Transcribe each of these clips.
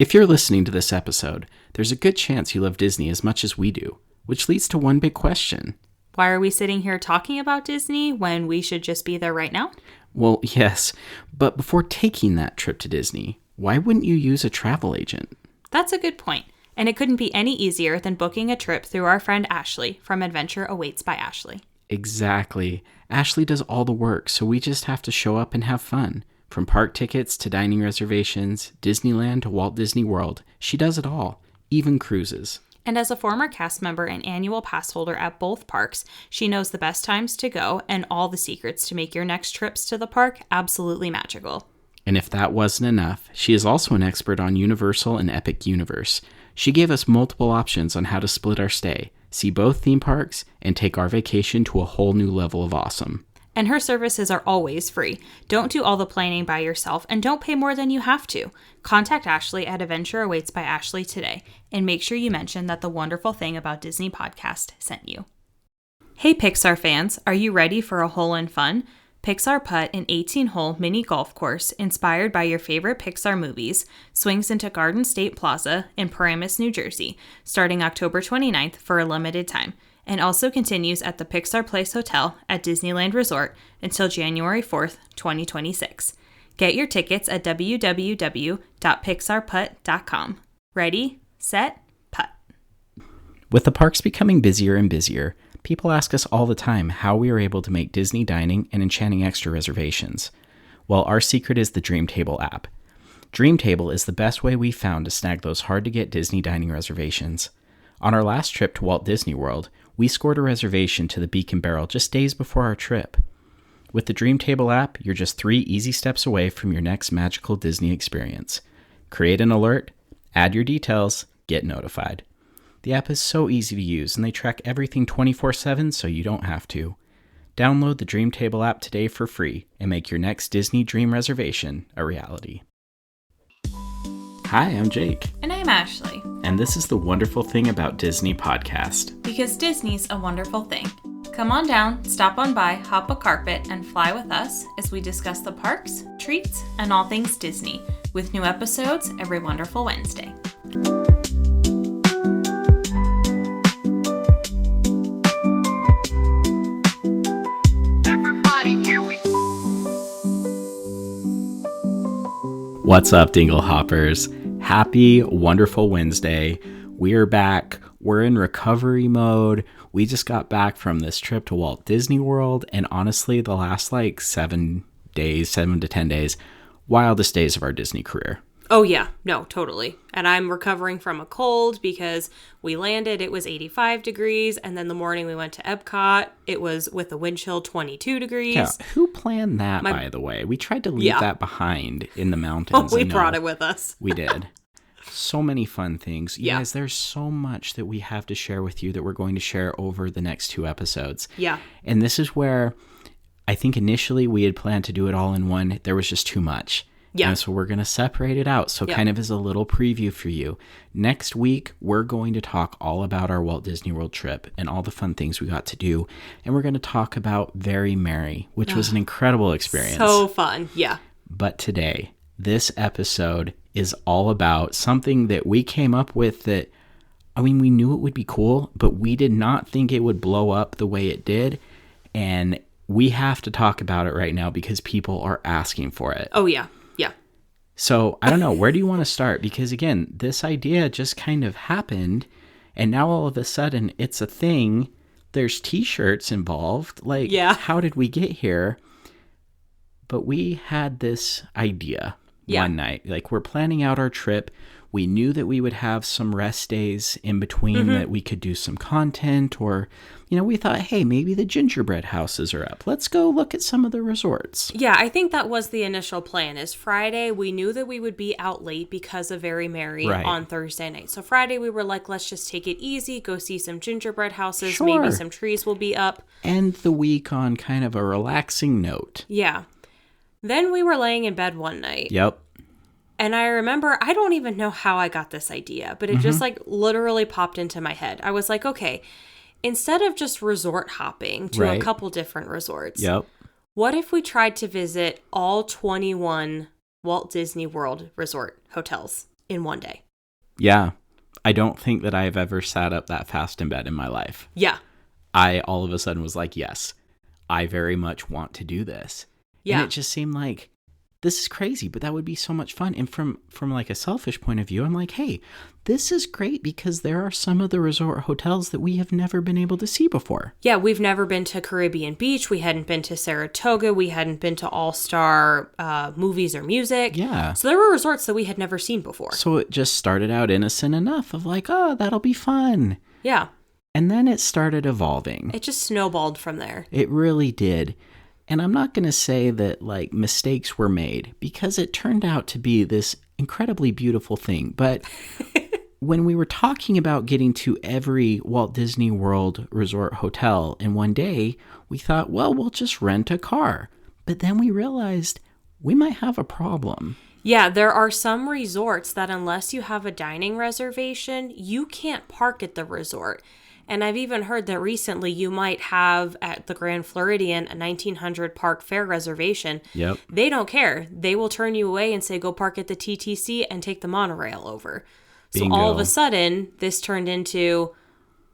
If you're listening to this episode, there's a good chance you love Disney as much as we do, which leads to one big question. Why are we sitting here talking about Disney when we should just be there right now? Well, yes, but before taking that trip to Disney, why wouldn't you use a travel agent? That's a good point, and it couldn't be any easier than booking a trip through our friend Ashley from Adventure Awaits by Ashley. Exactly. Ashley does all the work, so we just have to show up and have fun. From park tickets to dining reservations, Disneyland to Walt Disney World, she does it all, even cruises. And as a former cast member and annual pass holder at both parks, she knows the best times to go and all the secrets to make your next trips to the park absolutely magical. And if that wasn't enough, she is also an expert on Universal and Epic Universe. She gave us multiple options on how to split our stay, see both theme parks, and take our vacation to a whole new level of awesome. And her services are always free. Don't do all the planning by yourself and don't pay more than you have to. Contact Ashley at Adventure Awaits by Ashley today and make sure you mention that the Wonderful Thing About Disney podcast sent you. Hey Pixar fans, are you ready for a hole in fun? Pixar Putt, an 18-hole mini golf course inspired by your favorite Pixar movies, swings into Garden State Plaza in Paramus, New Jersey, starting October 29th for a limited time, and also continues at the Pixar Place Hotel at Disneyland Resort until January 4th, 2026. Get your tickets at www.pixarputt.com. Ready, set, putt. With the parks becoming busier and busier, people ask us all the time how we are able to make Disney dining and Enchanting Extra reservations. Well, our secret is the Dreamtable app. Dreamtable is the best way we've found to snag those hard-to-get Disney dining reservations. On our last trip to Walt Disney World, we scored a reservation to the Beacon Barrel just days before our trip. With the Dreamtable app, you're just 3 easy steps away from your next magical Disney experience. Create an alert, add your details, get notified. The app is so easy to use, and they track everything 24/7 so you don't have to. Download the Dreamtable app today for free and make your next Disney dream reservation a reality. Hi, I'm Jake. And I'm Ashley. And this is the Wonderful Thing About Disney podcast. Because Disney's a wonderful thing. Come on down, stop on by, hop a carpet, and fly with us as we discuss the parks, treats, and all things Disney, with new episodes every wonderful Wednesday. What's up, Dingle Hoppers? Happy, wonderful Wednesday. We're back. We're in recovery mode. We just got back from this trip to Walt Disney World, and honestly, the last 7 to 10 days, wildest days of our Disney career. Oh yeah, no, totally. And I'm recovering from a cold because we landed, it was 85 degrees, and then the morning we went to Epcot, it was with the wind chill 22 degrees. Yeah, who planned that, by the way? We tried to leave that behind in the mountains. Oh, we brought it with us. We did. So many fun things. You guys, there's so much that we have to share with you that we're going to share over the next 2 episodes. Yeah. And this is where I think initially we had planned to do it all in one. There was just too much. Yeah. And so we're going to separate it out. So kind of as a little preview for you. Next week, we're going to talk all about our Walt Disney World trip and all the fun things we got to do. And we're going to talk about Very Merry, which was an incredible experience. So fun. Yeah. But today, this episode is all about something that we came up with that, I mean, we knew it would be cool, but we did not think it would blow up the way it did. And we have to talk about it right now because people are asking for it. Oh, yeah. So, I don't know, where do you want to start? Because again, this idea just kind of happened, and now all of a sudden it's a thing. There's t-shirts involved. How did we get here? But we had this idea one night. We're planning out our trip. We knew that we would have some rest days in between that we could do some content, or, we thought, hey, maybe the gingerbread houses are up. Let's go look at some of the resorts. Yeah, I think that was the initial plan. Is Friday, we knew that we would be out late because of Very Merry on Thursday night. So Friday, we were like, let's just take it easy, go see some gingerbread houses. Sure. Maybe some trees will be up. End the week on kind of a relaxing note. Yeah. Then we were laying in bed one night. Yep. And I remember, I don't even know how I got this idea, but it just literally popped into my head. I was like, okay, instead of just resort hopping to a couple different resorts, what if we tried to visit all 21 Walt Disney World resort hotels in one day. Yeah. I don't think that I've ever sat up that fast in bed in my life. Yeah. I all of a sudden was like, yes, I very much want to do this. Yeah. And it just seemed like, this is crazy, but that would be so much fun. And from like a selfish point of view, I'm like, hey, this is great because there are some of the resort hotels that we have never been able to see before. Yeah, we've never been to Caribbean Beach. We hadn't been to Saratoga. We hadn't been to All-Star Movies or Music. Yeah. So there were resorts that we had never seen before. So it just started out innocent enough of like, oh, that'll be fun. Yeah. And then it started evolving. It just snowballed from there. It really did. And I'm not going to say that like mistakes were made because it turned out to be this incredibly beautiful thing. But when we were talking about getting to every Walt Disney World resort hotel in one day, we thought, well, we'll just rent a car. But then we realized we might have a problem. Yeah, there are some resorts that unless you have a dining reservation, you can't park at the resort. And I've even heard that recently you might have at the Grand Floridian a 1900 park fare reservation. Yep. They don't care. They will turn you away and say, go park at the TTC and take the monorail over. Bingo. So all of a sudden, this turned into,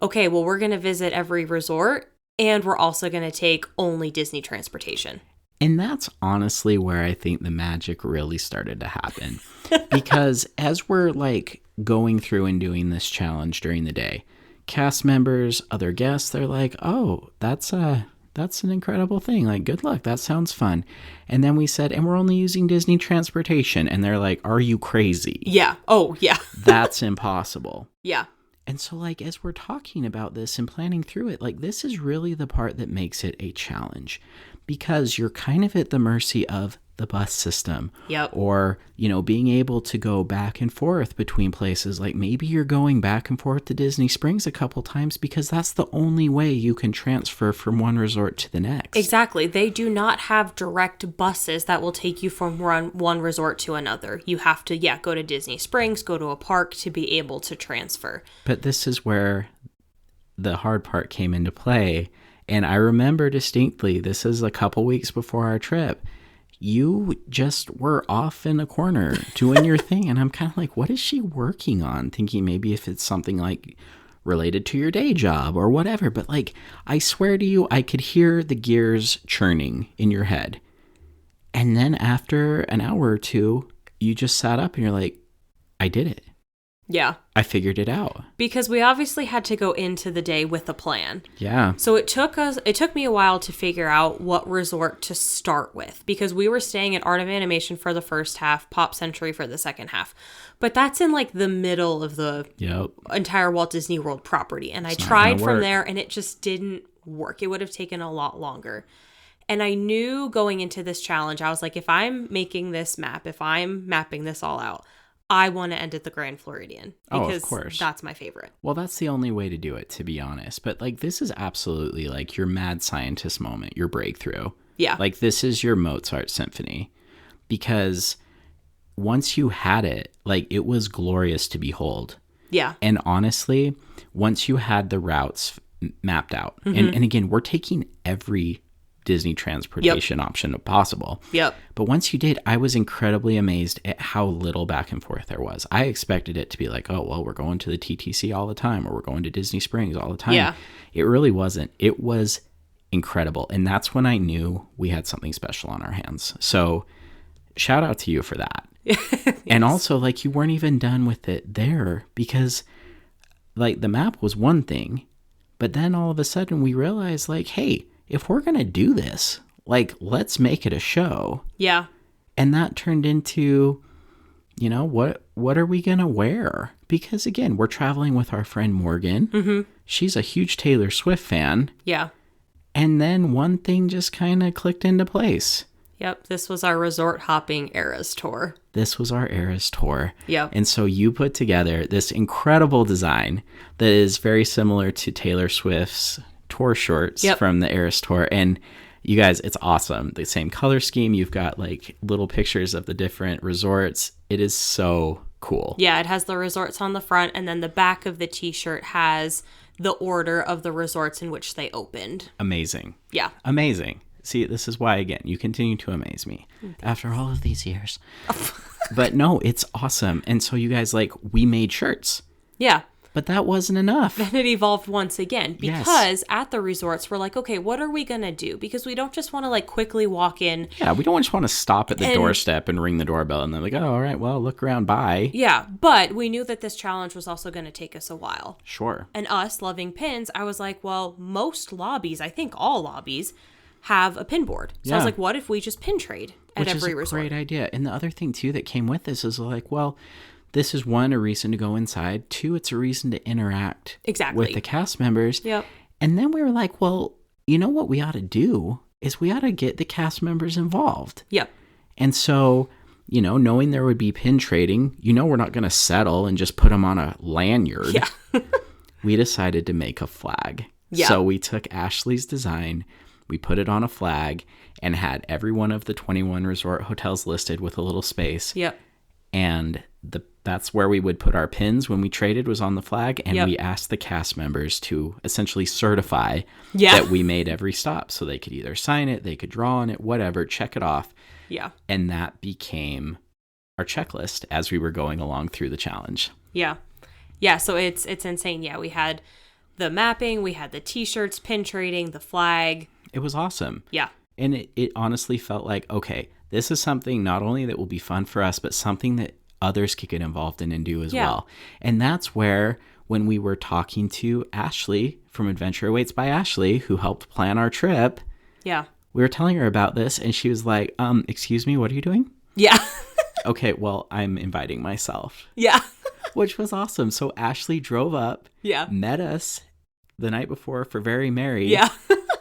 okay, well, we're going to visit every resort and we're also going to take only Disney transportation. And that's honestly where I think the magic really started to happen. Because as we're like going through and doing this challenge during the day, cast members, other guests, they're like, oh, that's an incredible thing. Like, good luck. That sounds fun. And then we said, and we're only using Disney transportation. And they're like, are you crazy? Yeah. Oh, yeah. That's impossible. Yeah. And so, like, as we're talking about this and planning through it, like, this is really the part that makes it a challenge because you're kind of at the mercy of the bus system. Yep. Or, you know, being able to go back and forth between places. Like, maybe you're going back and forth to Disney Springs a couple times because that's the only way you can transfer from one resort to the next. Exactly. They do not have direct buses that will take you from one resort to another. You have to, go to Disney Springs, go to a park to be able to transfer. But this is where the hard part came into play. And I remember distinctly, this is a couple weeks before our trip, you just were off in a corner doing your thing. And I'm kind of like, what is she working on? Thinking maybe if it's something like related to your day job or whatever. But like, I swear to you, I could hear the gears churning in your head. And then after an hour or two, you just sat up and you're like, I did it. Yeah. I figured it out. Because we obviously had to go into the day with a plan. Yeah. So it took me a while to figure out what resort to start with because we were staying at Art of Animation for the first half, Pop Century for the second half. But that's in like the middle of the entire Walt Disney World property. And I tried from there and it just didn't work. It would have taken a lot longer. And I knew going into this challenge, I was like, if I'm making this map, if I'm mapping this all out, I want to end at the Grand Floridian because of course. That's my favorite. Well, that's the only way to do it, to be honest. But like, this is absolutely like your mad scientist moment, your breakthrough. Yeah. Like, this is your Mozart symphony because once you had it, like, it was glorious to behold. Yeah. And honestly, once you had the routes mapped out, and again, we're taking every Disney transportation option possible. Yep. But once you did, I was incredibly amazed at how little back and forth there was. I expected it to be like, oh, well, we're going to the TTC all the time, or we're going to Disney Springs all the time. Yeah. It really wasn't. It was incredible. And that's when I knew we had something special on our hands. So shout out to you for that. Yes. And also, like, you weren't even done with it there because, like, the map was one thing, but then all of a sudden we realized, like, hey, if we're going to do this, like, let's make it a show. Yeah. And that turned into, you know, what are we going to wear? Because, again, we're traveling with our friend Morgan. Mm-hmm. She's a huge Taylor Swift fan. Yeah. And then one thing just kind of clicked into place. Yep. This was our resort hopping Eras tour. This was our Eras tour. Yep. And so you put together this incredible design that is very similar to Taylor Swift's tour shorts from the Eras tour. And you guys, it's awesome. The same color scheme. You've got like little pictures of the different resorts. It is so cool. Yeah, it has the resorts on the front, and then the back of the t-shirt has the order of the resorts in which they opened. Amazing. Yeah. Amazing. See, this is why, again, you continue to amaze me after all of these years. But no, it's awesome. And so you guys, like, we made shirts. Yeah. But that wasn't enough. Then it evolved once again because Yes. at the resorts, we're like, okay, what are we going to do? Because we don't just want to like quickly walk in. Yeah, we don't just want to stop at the doorstep and ring the doorbell and they're like, oh, all right, well, look around, bye. Yeah, but we knew that this challenge was also going to take us a while. Sure. And us loving pins, I was like, well, most lobbies, I think all lobbies, have a pin board. So I was like, what if we just pin trade at every resort? Which is a great idea. And the other thing, too, that came with this is like, well, this is one, a reason to go inside. Two, it's a reason to interact with the cast members. Yep. And then we were like, well, you know what we ought to do is we ought to get the cast members involved. Yep. And so, you know, knowing there would be pin trading, you know, we're not going to settle and just put them on a lanyard. Yeah. We decided to make a flag. Yeah. So we took Ashley's design, we put it on a flag, and had every one of the 21 resort hotels listed with a little space. Yep. And that's where we would put our pins when we traded, was on the flag. And we asked the cast members to essentially certify that we made every stop. So they could either sign it, they could draw on it, whatever, check it off. Yeah. And that became our checklist as we were going along through the challenge. Yeah. Yeah. So it's insane. Yeah. We had the mapping, we had the t-shirts, pin trading, the flag. It was awesome. Yeah. And it honestly felt like, okay, this is something not only that will be fun for us, but something that others could get involved in and do as well. And that's where, when we were talking to Ashley from Adventure Awaits by Ashley, who helped plan our trip, we were telling her about this, and she was like, excuse me, what are you doing? Yeah. Okay, well, I'm inviting myself. Yeah. Which was awesome. So Ashley drove up, met us the night before for Very Merry. Yeah.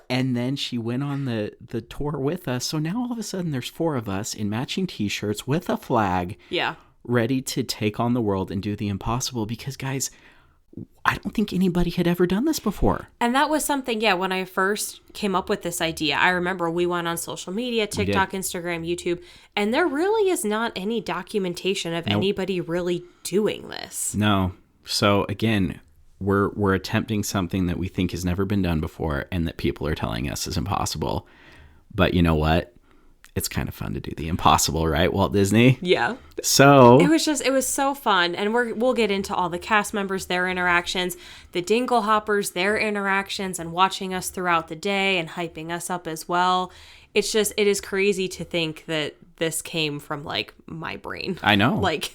And then she went on the tour with us. So now all of a sudden there's 4 of us in matching t-shirts with a flag. Yeah. Ready to take on the world and do the impossible, because, guys, I don't think anybody had ever done this before. And that was something, when I first came up with this idea, I remember we went on social media, TikTok, Instagram, YouTube, and there really is not any documentation of anybody really doing this. No. So again, we're attempting something that we think has never been done before and that people are telling us is impossible. But you know what? It's kind of fun to do the impossible, right, Walt Disney? Yeah. So it was so fun. And we'll get into all the cast members, their interactions, the Dingle Hoppers, their interactions, and watching us throughout the day and hyping us up as well. It is crazy to think that this came from like my brain. I know. Like,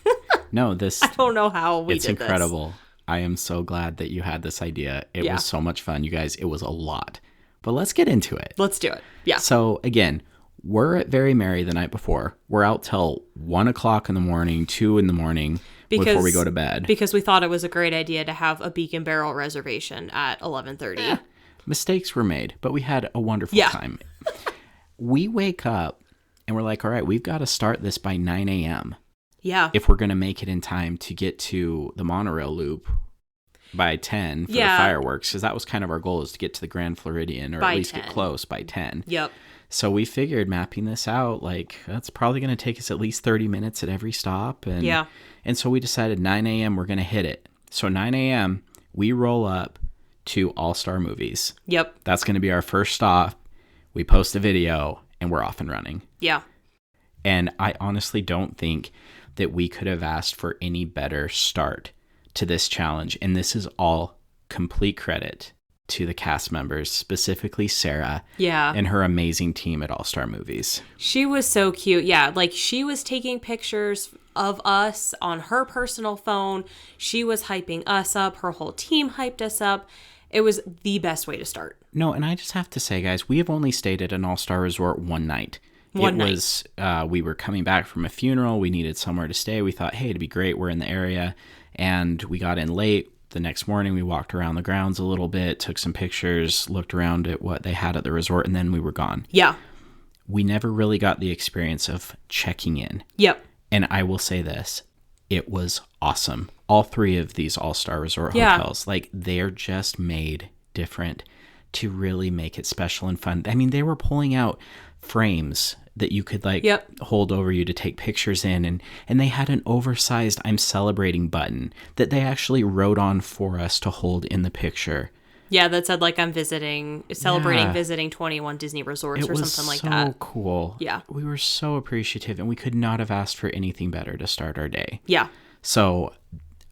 no, I don't know how we did this. It's incredible. I am so glad that you had this idea. It was so much fun, you guys. It was a lot. But let's get into it. Let's do it. Yeah. So again, we're at Very Merry the night before. We're out till 1 o'clock in the morning, 2 in the morning before we go to bed. Because we thought it was a great idea to have a Beacon Barrel reservation at 11:30. Mistakes were made, but we had a wonderful time. We wake up and we're like, all right, we've got to start this by 9 a.m. Yeah. If we're going to make it in time to get to the monorail loop by 10 for the fireworks, because that was kind of our goal, is to get to the Grand Floridian, or by at least 10. Get close by 10. Yep. So we figured, mapping this out, like, that's probably going to take us at least 30 minutes at every stop. And so we decided 9 a.m. we're going to hit it. So 9 a.m. we roll up to All-Star Movies. Yep. That's going to be our first stop. We post a video and we're off and running. Yeah. And I honestly don't think that we could have asked for any better start to this challenge. And this is all complete credit to the cast members, specifically Sarah and her amazing team at All-Star Movies. She was so cute. Yeah, like she was taking pictures of us on her personal phone. She was hyping us up. Her whole team hyped us up. It was the best way to start. No, and I just have to say, guys, we have only stayed at an All-Star resort one night. We were coming back from a funeral. We needed somewhere to stay. We thought, hey, it'd be great. We're in the area. And we got in late. The next morning, we walked around the grounds a little bit, took some pictures, looked around at what they had at the resort, and then we were gone. Yeah. We never really got the experience of checking in. Yep. And I will say this, it was awesome. All 3 of these All-Star Resort hotels, like, they're just made different to really make it special and fun. I mean, they were pulling out frames that you could hold over you to take pictures in, and they had an oversized "I'm celebrating" button that they actually wrote on for us to hold in the picture. Yeah, that said like I'm celebrating Yeah. visiting 21 Disney resorts It or was something like so that. cool. Yeah. We were so appreciative, and we could not have asked for anything better to start our day. Yeah. So,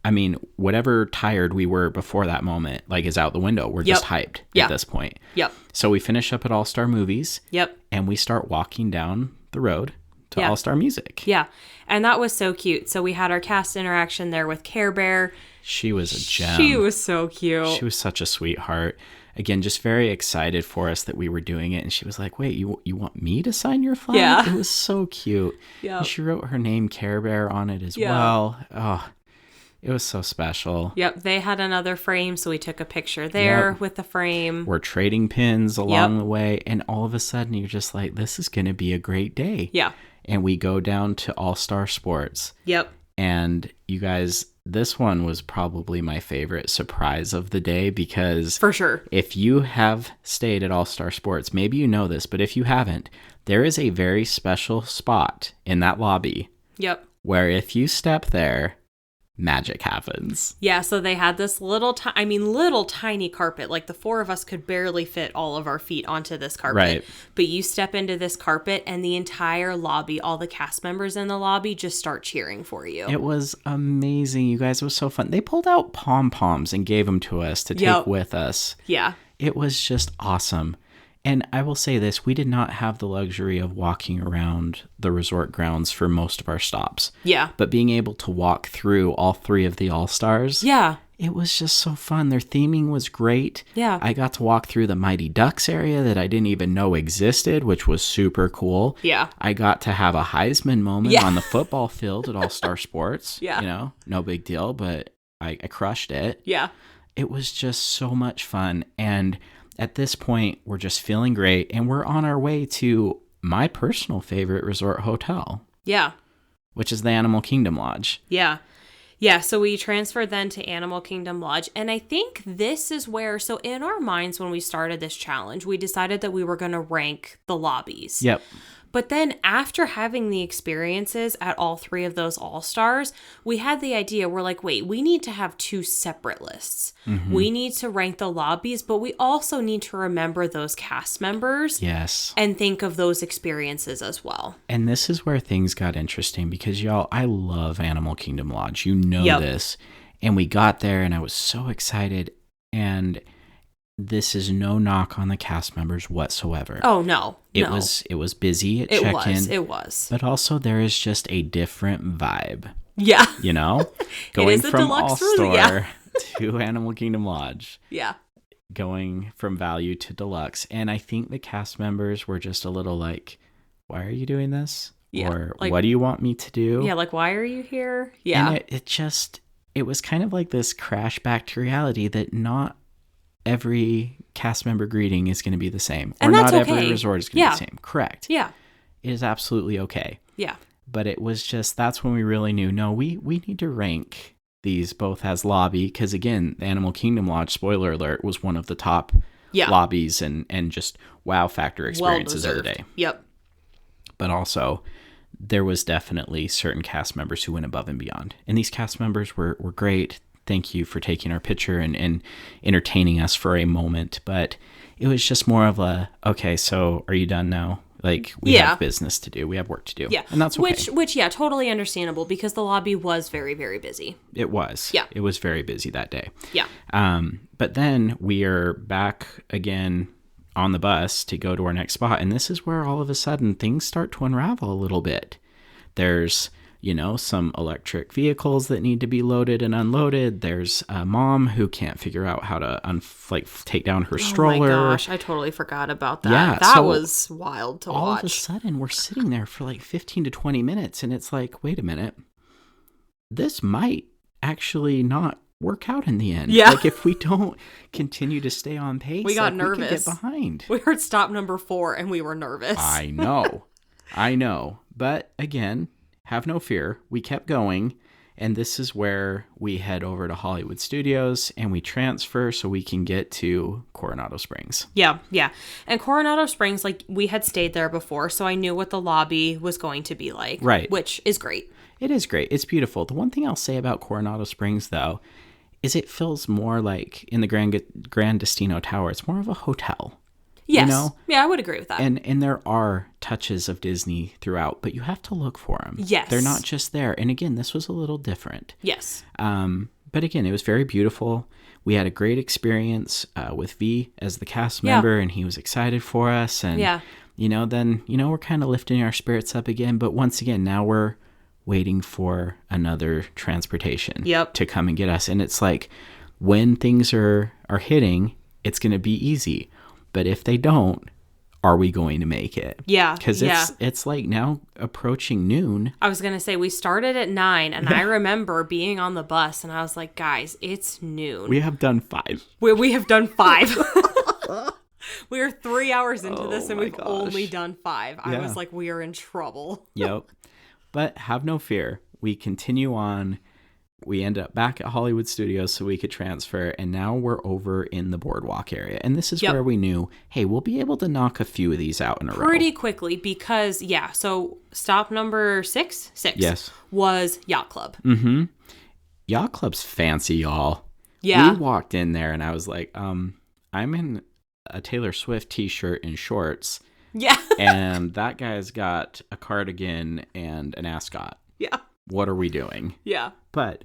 I mean, whatever tired we were before that moment, like, is out the window. We're just hyped at this point. Yep. So we finish up at All Star Movies. Yep. And we start walking down the road to All Star Music. Yeah. And that was so cute. So we had our cast interaction there with Care Bear. She was a gem. She was so cute. She was such a sweetheart. Again, just very excited for us that we were doing it. And she was like, wait, you want me to sign your flag? Yeah. It was so cute. Yeah. And she wrote her name, Care Bear, on it as well. Oh, it was so special. Yep. They had another frame, so we took a picture there with the frame. We're trading pins along the way. And all of a sudden, you're just like, this is going to be a great day. Yeah. And we go down to All Star Sports. Yep. And you guys, this one was probably my favorite surprise of the day, because for sure, if you have stayed at All Star Sports, maybe you know this, but if you haven't, there is a very special spot in that lobby. Yep. Where if you step there, magic happens. Yeah, so they had this little tiny carpet. Like the four of us could barely fit all of our feet onto this carpet. Right. But you step into this carpet and the entire lobby, all the cast members in the lobby just start cheering for you. It was amazing, you guys. It was so fun. They pulled out pom-poms and gave them to us to take with us. Yeah. It was just awesome. And I will say this, we did not have the luxury of walking around the resort grounds for most of our stops. Yeah. But being able to walk through all three of the All-Stars. Yeah. It was just so fun. Their theming was great. Yeah. I got to walk through the Mighty Ducks area that I didn't even know existed, which was super cool. Yeah. I got to have a Heisman moment on the football field at All-Star Sports. Yeah. You know, no big deal, but I crushed it. Yeah. It was just so much fun. And at this point, we're just feeling great. And we're on our way to my personal favorite resort hotel. Yeah. Which is the Animal Kingdom Lodge. Yeah. Yeah, so we transferred then to Animal Kingdom Lodge. And I think this is where, so in our minds when we started this challenge, we decided that we were going to rank the lobbies. Yep. But then after having the experiences at all three of those All-Stars, we had the idea, we're like, wait, we need to have two separate lists. Mm-hmm. We need to rank the lobbies, but we also need to remember those cast members. Yes. And think of those experiences as well. And this is where things got interesting because, y'all, I love Animal Kingdom Lodge. You know this. And we got there and I was so excited. And this is no knock on the cast members whatsoever. Oh, no. It was busy at check-in. It was. But also there is just a different vibe. Yeah. You know? Going from All-Star to Animal Kingdom Lodge. Yeah. Going from value to deluxe. And I think the cast members were just a little like, why are you doing this? Yeah. Or like, what do you want me to do? Yeah, like, why are you here? Yeah. And it was kind of like this crash back to reality that not every cast member greeting is going to be the same. And or that's not okay. every resort is going to be the same. Correct. Yeah. It is absolutely okay. Yeah. But it was just, that's when we really knew, no, we need to rank these both as lobby. Because again, the Animal Kingdom Lodge, spoiler alert, was one of the top lobbies and just wow factor experiences of the day. Yep. But also, there was definitely certain cast members who went above and beyond. And these cast members were great. Thank you for taking our picture and entertaining us for a moment. But it was just more of a, okay, so are you done now? Like, we have business to do. We have work to do. Yeah. And that's okay. Which, totally understandable because the lobby was very, very busy. It was. Yeah. It was very busy that day. Yeah. But then we are back again on the bus to go to our next spot. And this is where all of a sudden things start to unravel a little bit. There's, some electric vehicles that need to be loaded and unloaded. There's a mom who can't figure out how to take down her stroller. Oh my gosh, I totally forgot about that. Yeah, that was wild to watch. All of a sudden, we're sitting there for like 15 to 20 minutes, and it's like, wait a minute. This might actually not work out in the end. Yeah. Like, if we don't continue to stay on pace, we got nervous. We could get behind. We heard stop number 4, and we were nervous. I know. But again, have no fear. We kept going, and this is where we head over to Hollywood Studios, and we transfer so we can get to Coronado Springs. Yeah. And Coronado Springs, like, we had stayed there before, so I knew what the lobby was going to be like. Right. Which is great. It is great. It's beautiful. The one thing I'll say about Coronado Springs, though, is it feels more like in the Grand Destino Tower, it's more of a hotel. Yes. You know? Yeah, I would agree with that. And there are touches of Disney throughout, but you have to look for them. Yes. They're not just there. And again, this was a little different. Yes. But again, it was very beautiful. We had a great experience with V as the cast member, and he was excited for us. And, then, we're kind of lifting our spirits up again. But once again, now we're waiting for another transportation to come and get us. And it's like, when things are hitting, it's going to be easy. But if they don't, are we going to make it? Yeah. Because it's like now approaching noon. I was going to say, we started at 9, and I remember being on the bus, and I was like, guys, it's noon. We have done 5. We have done 5. We are 3 hours into this, and we've only done 5. I was like, we are in trouble. Yep. But have no fear. We continue on. We end up back at Hollywood Studios so we could transfer, and now we're over in the boardwalk area. And this is where we knew, hey, we'll be able to knock a few of these out in a row. Pretty quickly because, so stop number 6 was Yacht Club. Mm-hmm. Yacht Club's fancy, y'all. Yeah. We walked in there, and I was like, I'm in a Taylor Swift t-shirt and shorts. Yeah. And that guy's got a cardigan and an ascot. Yeah. What are we doing? Yeah. But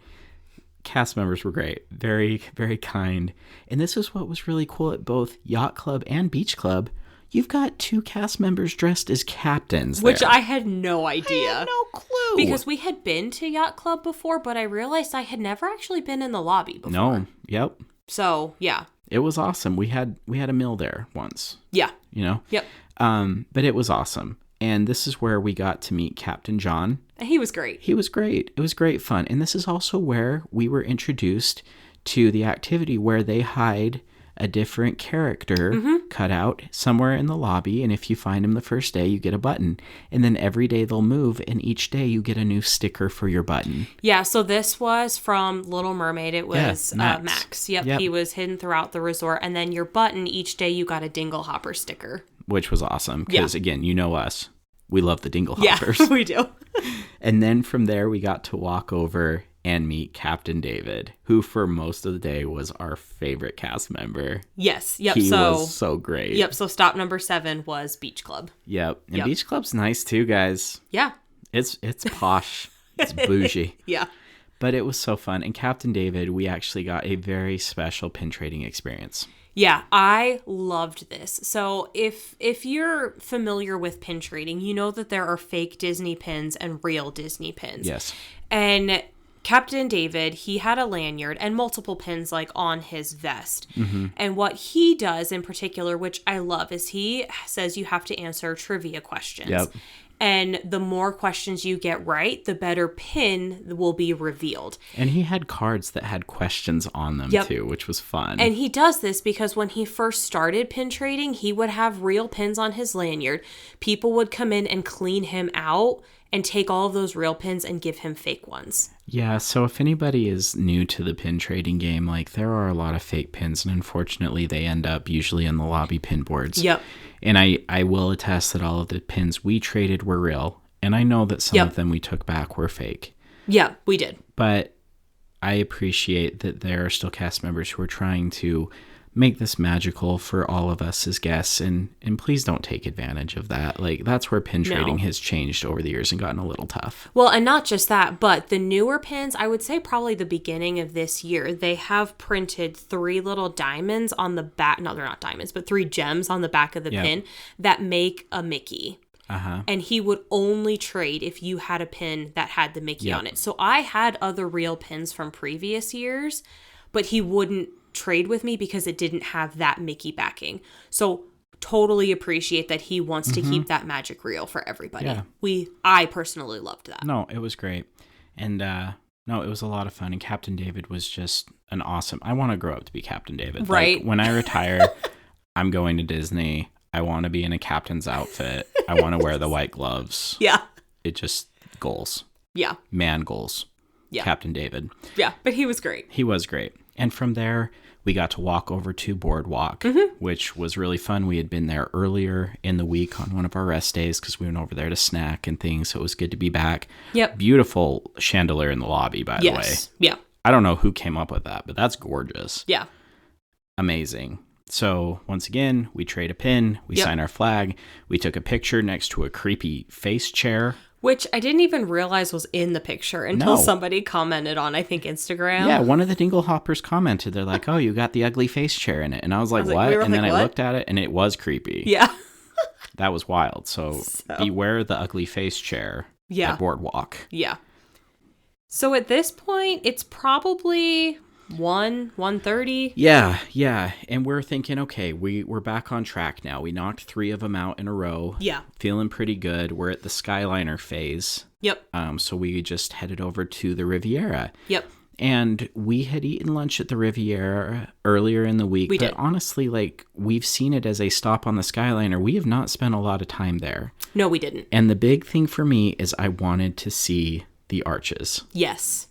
cast members were great. Very, very kind. And this is what was really cool at both Yacht Club and Beach Club. You've got 2 cast members dressed as captains Which there. I had no idea. I had no clue. Because we had been to Yacht Club before, but I realized I had never actually been in the lobby before. No. Yep. So, yeah. It was awesome. We had a meal there once. Yeah. Yep. But it was awesome. And this is where we got to meet Captain John. He was great. He was great. It was great fun. And this is also where we were introduced to the activity where they hide a different character cut out somewhere in the lobby. And if you find him the first day, you get a button. And then every day they'll move. And each day you get a new sticker for your button. Yeah. So this was from Little Mermaid. It was Max. Yep. He was hidden throughout the resort. And then your button, each day you got a Dingle Hopper sticker. Which was awesome. Because again, you know us. We love the Dingle Hoppers. Yeah, we do. And then from there, we got to walk over and meet Captain David, who for most of the day was our favorite cast member. Yes. Yep. He was so great. Yep. So stop number 7 was Beach Club. Yep. And Beach Club's nice too, guys. Yeah. It's posh. It's bougie. Yeah. But it was so fun. And Captain David, we actually got a very special pin trading experience. Yeah, I loved this. So if you're familiar with pin trading, you know that there are fake Disney pins and real Disney pins. Yes. And Captain David, he had a lanyard and multiple pins like on his vest. Mm-hmm. And what he does in particular, which I love, is he says you have to answer trivia questions. Yep. And the more questions you get right, the better pin will be revealed. And he had cards that had questions on them too, which was fun. And he does this because when he first started pin trading, he would have real pins on his lanyard. People would come in and clean him out and take all of those real pins and give him fake ones. Yeah, so if anybody is new to the pin trading game, like there are a lot of fake pins, and unfortunately they end up usually in the lobby pin boards. Yep. And I will attest that all of the pins we traded were real, and I know that some of them we took back were fake. Yeah, we did. But I appreciate that there are still cast members who are trying to make this magical for all of us as guests, and please don't take advantage of that. Like, that's where pin trading has changed over the years and gotten a little tough. Well, and not just that, but the newer pins, I would say probably the beginning of this year, they have printed 3 little diamonds on the back. No, they're not diamonds, but 3 gems on the back of the pin that make a Mickey. Uh-huh. And he would only trade if you had a pin that had the Mickey on it. So I had other real pins from previous years, but he wouldn't trade with me because it didn't have that Mickey backing. So totally appreciate that he wants to keep that magic real for everybody. Yeah. I personally loved that. No, it was great. And no, it was a lot of fun. And Captain David was just an awesome. I want to grow up to be Captain David. Right. Like, when I retire, I'm going to Disney. I want to be in a captain's outfit. I want to wear the white gloves. Yeah. It just goals. Yeah. Man goals. Yeah. Captain David. Yeah, but he was great. He was great. And from there, we got to walk over to Boardwalk, which was really fun. We had been there earlier in the week on one of our rest days because we went over there to snack and things. So it was good to be back. Yep. Beautiful chandelier in the lobby, by the way. Yeah. I don't know who came up with that, but that's gorgeous. Yeah. Amazing. So once again, we trade a pin, we sign our flag, we took a picture next to a creepy face chair. Which I didn't even realize was in the picture until somebody commented on, I think, Instagram. Yeah, one of the dingle hoppers commented. They're like, oh, you got the ugly face chair in it. And I was like, what? And then I looked at it, and it was creepy. Yeah. That was wild. So beware the ugly face chair at Boardwalk. Yeah. So at this point, it's probably 1:30. Yeah. And we're thinking, okay, we're back on track now. We knocked 3 of them out in a row. Yeah. Feeling pretty good. We're at the Skyliner phase. Yep. So we just headed over to the Riviera. Yep. And we had eaten lunch at the Riviera earlier in the week. But honestly, like, we've seen it as a stop on the Skyliner. We have not spent a lot of time there. No, we didn't. And the big thing for me is I wanted to see the arches. Yes.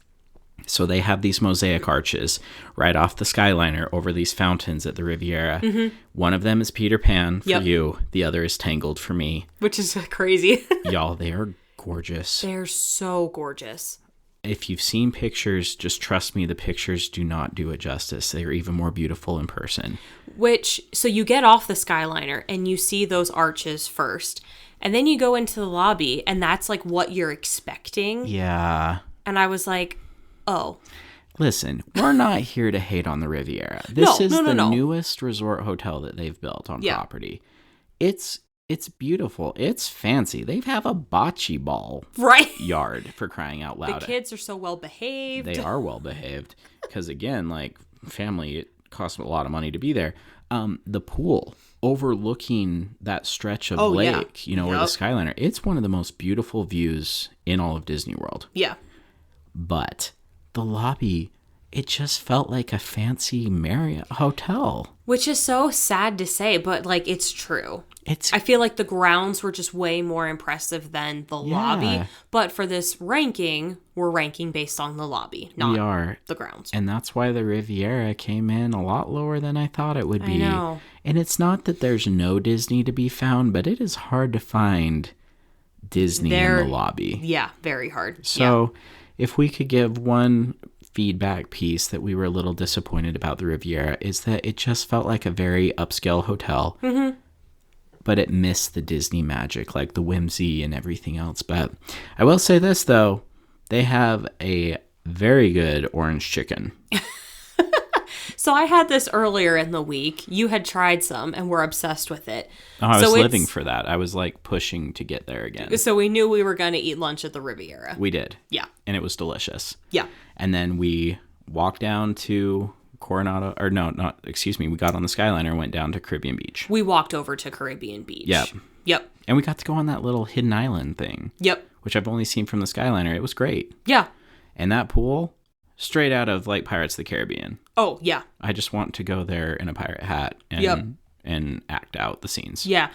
So they have these mosaic arches right off the Skyliner over these fountains at the Riviera. Mm-hmm. One of them is Peter Pan for you. The other is Tangled for me. Which is crazy. Y'all, they are gorgeous. They're so gorgeous. If you've seen pictures, just trust me, the pictures do not do it justice. They're even more beautiful in person. So you get off the Skyliner and you see those arches first. And then you go into the lobby and that's like what you're expecting. Yeah. And I was like, oh. Listen, we're not here to hate on the Riviera. This is the newest resort hotel that they've built on property. It's beautiful. It's fancy. They have a bocce ball yard, for crying out loud. The kids are so well behaved. They are well behaved. Because again, like family, it costs a lot of money to be there. The pool overlooking that stretch of lake, where the Skyliner, it's one of the most beautiful views in all of Disney World. Yeah. But the lobby, it just felt like a fancy Marriott hotel. Which is so sad to say, but like it's true. I feel like the grounds were just way more impressive than the lobby. But for this ranking, we're ranking based on the lobby, not the grounds. And that's why the Riviera came in a lot lower than I thought it would be. I know. And it's not that there's no Disney to be found, but it is hard to find Disney in the lobby. Yeah, very hard. So if we could give one feedback piece that we were a little disappointed about the Riviera, is that it just felt like a very upscale hotel. Mm-hmm. But it missed the Disney magic, like the whimsy and everything else. But I will say this, though. They have a very good orange chicken. So I had this earlier in the week. You had tried some and were obsessed with it. Oh, I was living for that. I was like pushing to get there again. So we knew we were going to eat lunch at the Riviera. We did. Yeah. And it was delicious. Yeah. And then we walked down to Coronado, we got on the Skyliner and went down to Caribbean Beach. We walked over to Caribbean Beach. Yep. And we got to go on that little hidden island thing. Yep. Which I've only seen from the Skyliner. It was great. Yeah. And that pool, straight out of like Pirates of the Caribbean. Oh, yeah. I just want to go there in a pirate hat and act out the scenes. Yeah.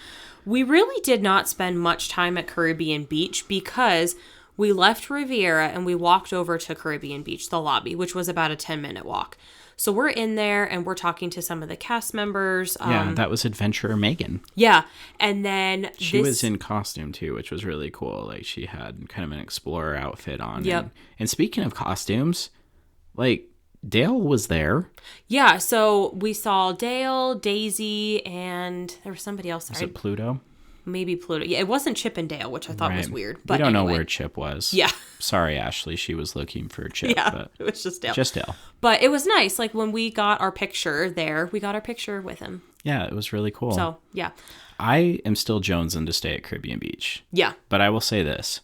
We really did not spend much time at Caribbean Beach because we left Riviera and we walked over to Caribbean Beach, the lobby, which was about a 10-minute walk. So we're in there and we're talking to some of the cast members. That was Adventurer Megan. Yeah. And then she was in costume too, which was really cool. Like she had kind of an explorer outfit on. Yep. And speaking of costumes, like Dale was there. Yeah. So we saw Dale, Daisy, and there was somebody else. Was it Pluto? Maybe Pluto. Yeah, it wasn't Chip and Dale, which I thought was weird. But we don't know where Chip was. Yeah. Sorry, Ashley. She was looking for Chip. Yeah, but it was just Dale. Just Dale. But it was nice. Like when we got our picture there, we got our picture with him. Yeah, it was really cool. So, yeah. I am still jonesing to stay at Caribbean Beach. Yeah. But I will say this.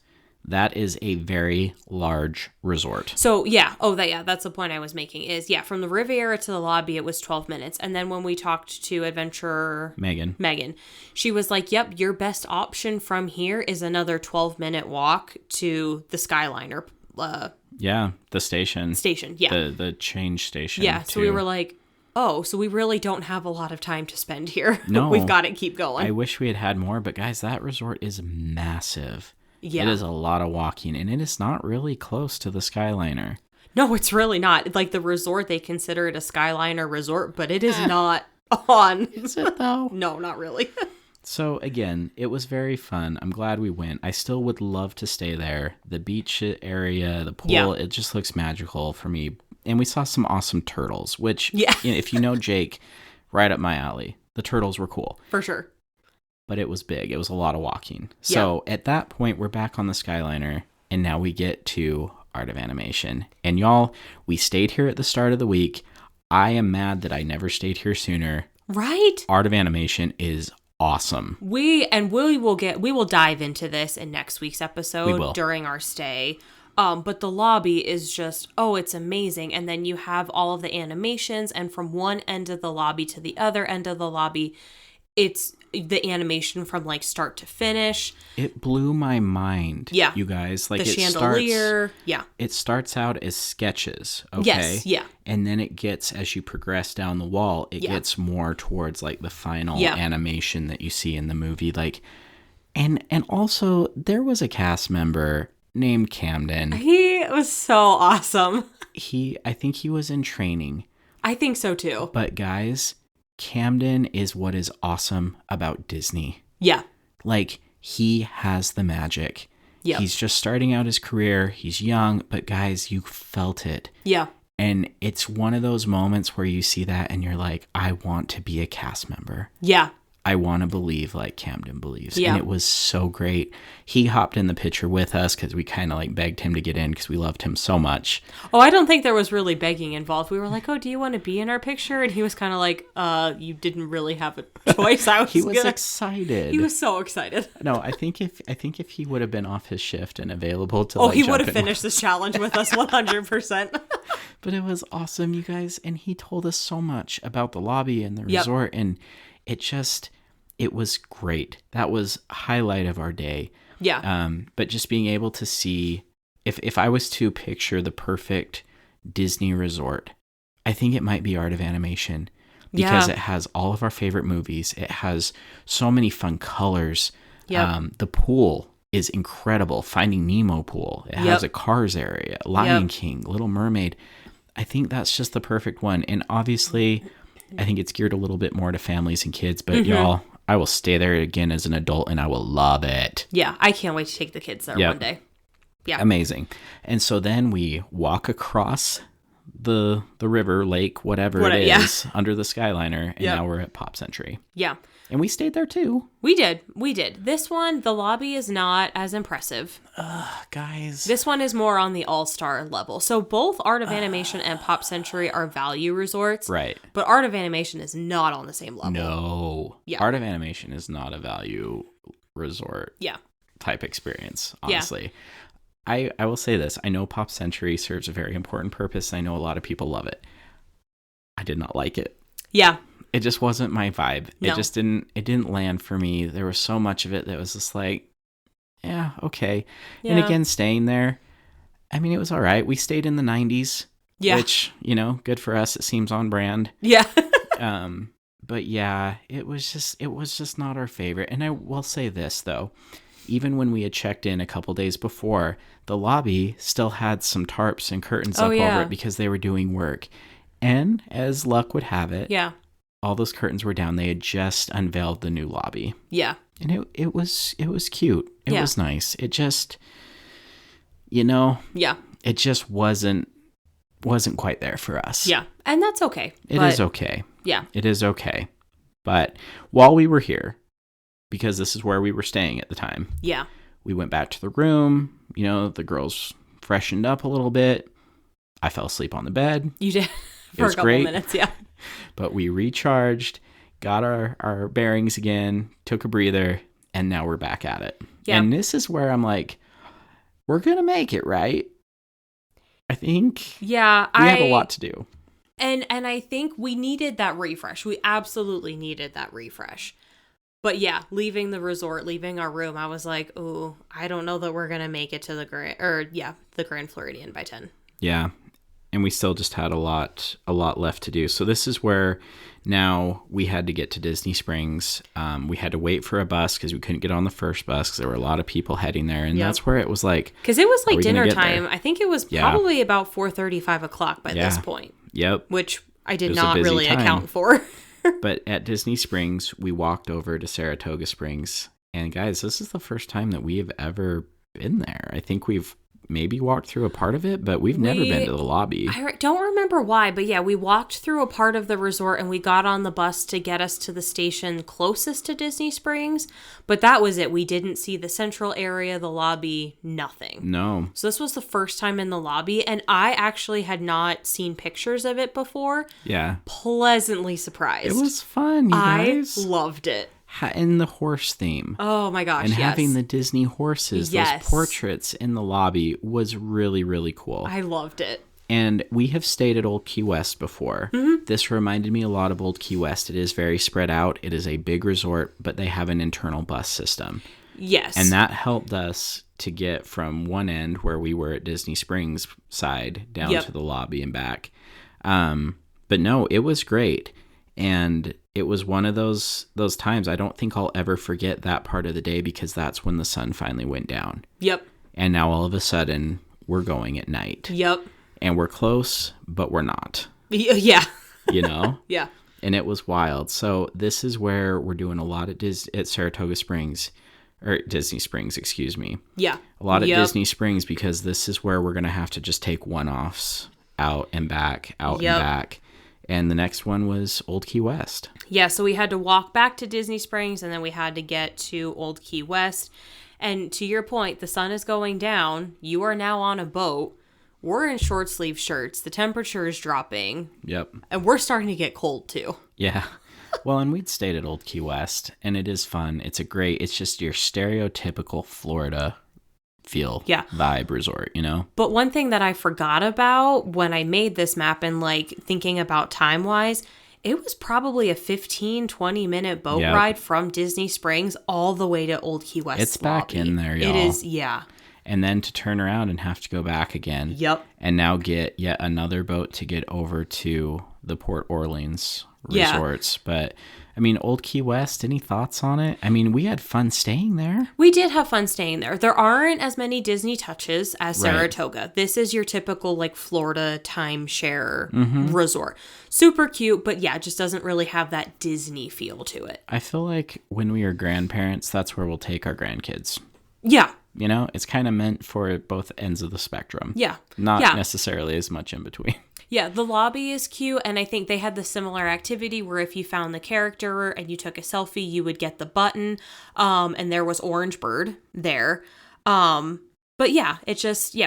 That is a very large resort. So, yeah. That's the point I was making is, from the Riviera to the lobby, it was 12 minutes. And then when we talked to Adventurer Megan, she was like, yep, your best option from here is another 12-minute walk to the Skyliner. The station. Yeah. The change station. Yeah. So we were like, oh, so we really don't have a lot of time to spend here. No. We've got to keep going. I wish we had more, but guys, that resort is massive. Yeah. It is a lot of walking, and it is not really close to the Skyliner. No, it's really not. Like the resort, they consider it a Skyliner resort, but it is not on. Is it though? No, not really. So again, it was very fun. I'm glad we went. I still would love to stay there. The beach area, the pool, it just looks magical for me. And we saw some awesome turtles, which, Yeah. if you know Jake, right up my alley. The turtles were cool. For sure. But it was big. It was a lot of walking. So at that point, we're back on the Skyliner, and now we get to Art of Animation. And y'all, we stayed here at the start of the week. I am mad that I never stayed here sooner. Right? Art of Animation is awesome. We will dive into this in next week's episode during our stay. But the lobby is just, it's amazing. And then you have all of the animations, and from one end of the lobby to the other end of the lobby, it's the animation from like start to finish. It blew my mind. Yeah. You guys, like the chandelier. It starts out as sketches. Okay. Yes. Yeah. And then it gets, as you progress down the wall, it gets more towards like the final animation that you see in the movie. Like, and also there was a cast member named Camden. He was so awesome. I think he was in training. I think so too. But guys, Camden is what is awesome about Disney. Yeah. Like, he has the magic. Yeah. He's just starting out his career. He's young, but guys, you felt it. Yeah. And it's one of those moments where you see that and you're like, I want to be a cast member. Yeah. I want to believe like Camden believes. Yeah. And it was so great. He hopped in the picture with us because we kind of like begged him to get in because we loved him so much. Oh, I don't think there was really begging involved. We were like, do you want to be in our picture? And he was kind of like, you didn't really have a choice. He was excited. He was so excited. No, I think if he would have been off his shift and available to he would have finished this challenge with us 100%. But it was awesome, you guys. And he told us so much about the lobby and the resort. And it was great. That was a highlight of our day. Yeah. But just being able to see, if I was to picture the perfect Disney resort, I think it might be Art of Animation. Because it has all of our favorite movies. It has so many fun colors. Yep. The pool is incredible. Finding Nemo pool. It has a Cars area, Lion King, Little Mermaid. I think that's just the perfect one. And obviously, I think it's geared a little bit more to families and kids. But y'all, I will stay there again as an adult and I will love it. Yeah, I can't wait to take the kids there one day. Yeah. Amazing. And so then we walk across the river, lake, whatever it is, under the Skyliner, and now we're at Pop Century. Yeah. And we stayed there too. We did. This one, the lobby is not as impressive. Guys. This one is more on the all-star level. So both Art of Animation and Pop Century are value resorts. Right. But Art of Animation is not on the same level. No. Yeah. Art of Animation is not a value resort type experience, honestly. Yeah. I will say this. I know Pop Century serves a very important purpose. I know a lot of people love it. I did not like it. Yeah. It just wasn't my vibe. No. It didn't land for me. There was so much of it that was just like, yeah, okay. Yeah. And again, staying there, I mean, it was all right. We stayed in the 90s, which, good for us. It seems on brand. Yeah. But yeah, it was just not our favorite. And I will say this though, even when we had checked in a couple days before, the lobby still had some tarps and curtains up over it because they were doing work. And as luck would have it, all those curtains were down. They had just unveiled the new lobby. Yeah. And it was cute. It was nice. It just, it just wasn't quite there for us. Yeah. And that's okay. It is okay. Yeah. It is okay. But while we were here, because this is where we were staying at the time. Yeah. We went back to the room. The girls freshened up a little bit. I fell asleep on the bed. You did. For a couple minutes, yeah. But we recharged, got our bearings again, took a breather, and now we're back at it. Yeah. And this is where I'm like, we're going to make it, right? I think we have a lot to do. And I think we needed that refresh. We absolutely needed that refresh. But yeah, leaving the resort, leaving our room, I was like, ooh, I don't know that we're going to make it to the Grand Floridian by 10. Yeah. And we still just had a lot left to do. So this is where now we had to get to Disney Springs. We had to wait for a bus because we couldn't get on the first bus because there were a lot of people heading there. And that's where it was like... Because it was like dinner time. I think it was probably about 4:30, 5 o'clock by this point. Yep. Which I did not really account for. But at Disney Springs, we walked over to Saratoga Springs. And guys, this is the first time that we have ever been there. I think we've maybe walked through a part of it, but we've never been to the lobby. I don't remember why, but yeah, we walked through a part of the resort and we got on the bus to get us to the station closest to Disney Springs. But that was it. We didn't see the central area, the lobby, nothing. No. So this was the first time in the lobby, and I actually had not seen pictures of it before. Yeah. Pleasantly surprised. It was fun, you guys. I loved it. In the horse theme. Oh my gosh, and yes. having the Disney horses, Yes. those portraits in the lobby was really, really cool. I loved it. And we have stayed at Old Key West before. Mm-hmm. This reminded me a lot of Old Key West. It is very spread out. It is a big resort, but they have an internal bus system. Yes. And that helped us to get from one end where we were at Disney Springs side down to the lobby and back. But no, it was great. And it was one of those times I don't think I'll ever forget that part of the day, because that's when the sun finally went down. Yep. And now all of a sudden we're going at night. Yep. And we're close, but we're not. Yeah. You know? Yeah. And it was wild. So this is where we're doing a lot at Saratoga Springs, or Disney Springs, excuse me. Yeah. A lot at Disney Springs, because this is where we're going to have to just take one-offs out and back, and back. And the next one was Old Key West. Yeah, so we had to walk back to Disney Springs, and then we had to get to Old Key West. And to your point, the sun is going down. You are now on a boat. We're in short sleeve shirts. The temperature is dropping. Yep. And we're starting to get cold too. Yeah. Well, and we'd stayed at Old Key West, and it is fun. It's just your stereotypical Florida feel vibe resort, you know? But one thing that I forgot about when I made this map and like thinking about time wise, it was probably a 15-20 minute boat ride from Disney Springs all the way to Old Key West. It's back in there, y'all. It is, yeah. And then to turn around and have to go back again. Yep. And now get yet another boat to get over to the Port Orleans resorts. But I mean, Old Key West, any thoughts on it? I mean, we had fun staying there. We did have fun staying there. There aren't as many Disney touches as Saratoga. Right. This is your typical like Florida timeshare resort. Super cute, but yeah, it just doesn't really have that Disney feel to it. I feel like when we are grandparents, that's where we'll take our grandkids. Yeah. You know, it's kind of meant for both ends of the spectrum. Yeah. Not necessarily as much in between. Yeah, the lobby is cute, and I think they had the similar activity where if you found the character and you took a selfie, you would get the button, and there was Orange Bird there. But yeah,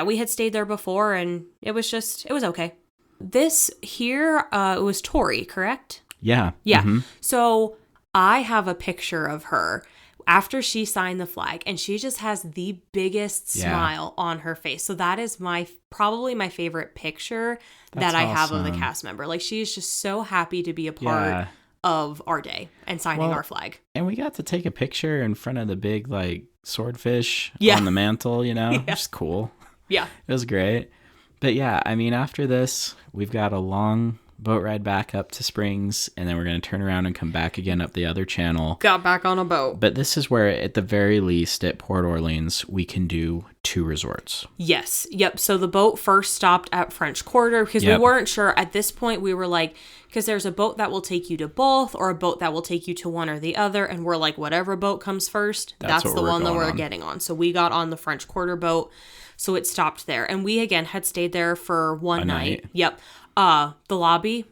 we had stayed there before, and it was okay. This here, it was Tori, correct? Yeah. Yeah. Mm-hmm. So I have a picture of her after she signed the flag, and she just has the biggest smile on her face. So that is probably my favorite picture that I have of the cast member. Like, she is just so happy to be a part of our day and signing our flag. And we got to take a picture in front of the big, like, swordfish on the mantle, you know? Which is cool. Yeah. It was great. But yeah, I mean, after this, we've got a long boat ride back up to Springs, and then we're going to turn around and come back again up the other channel. Got back on a boat. But this is where, at the very least, at Port Orleans, we can do 2 resorts. Yes. Yep. So the boat first stopped at French Quarter because we weren't sure. At this point, we were like, because there's a boat that will take you to both or a boat that will take you to one or the other. And we're like, whatever boat comes first, that's the one that we're getting on. So we got on the French Quarter boat. So it stopped there. And we, again, had stayed there for one night. Yep. The lobby,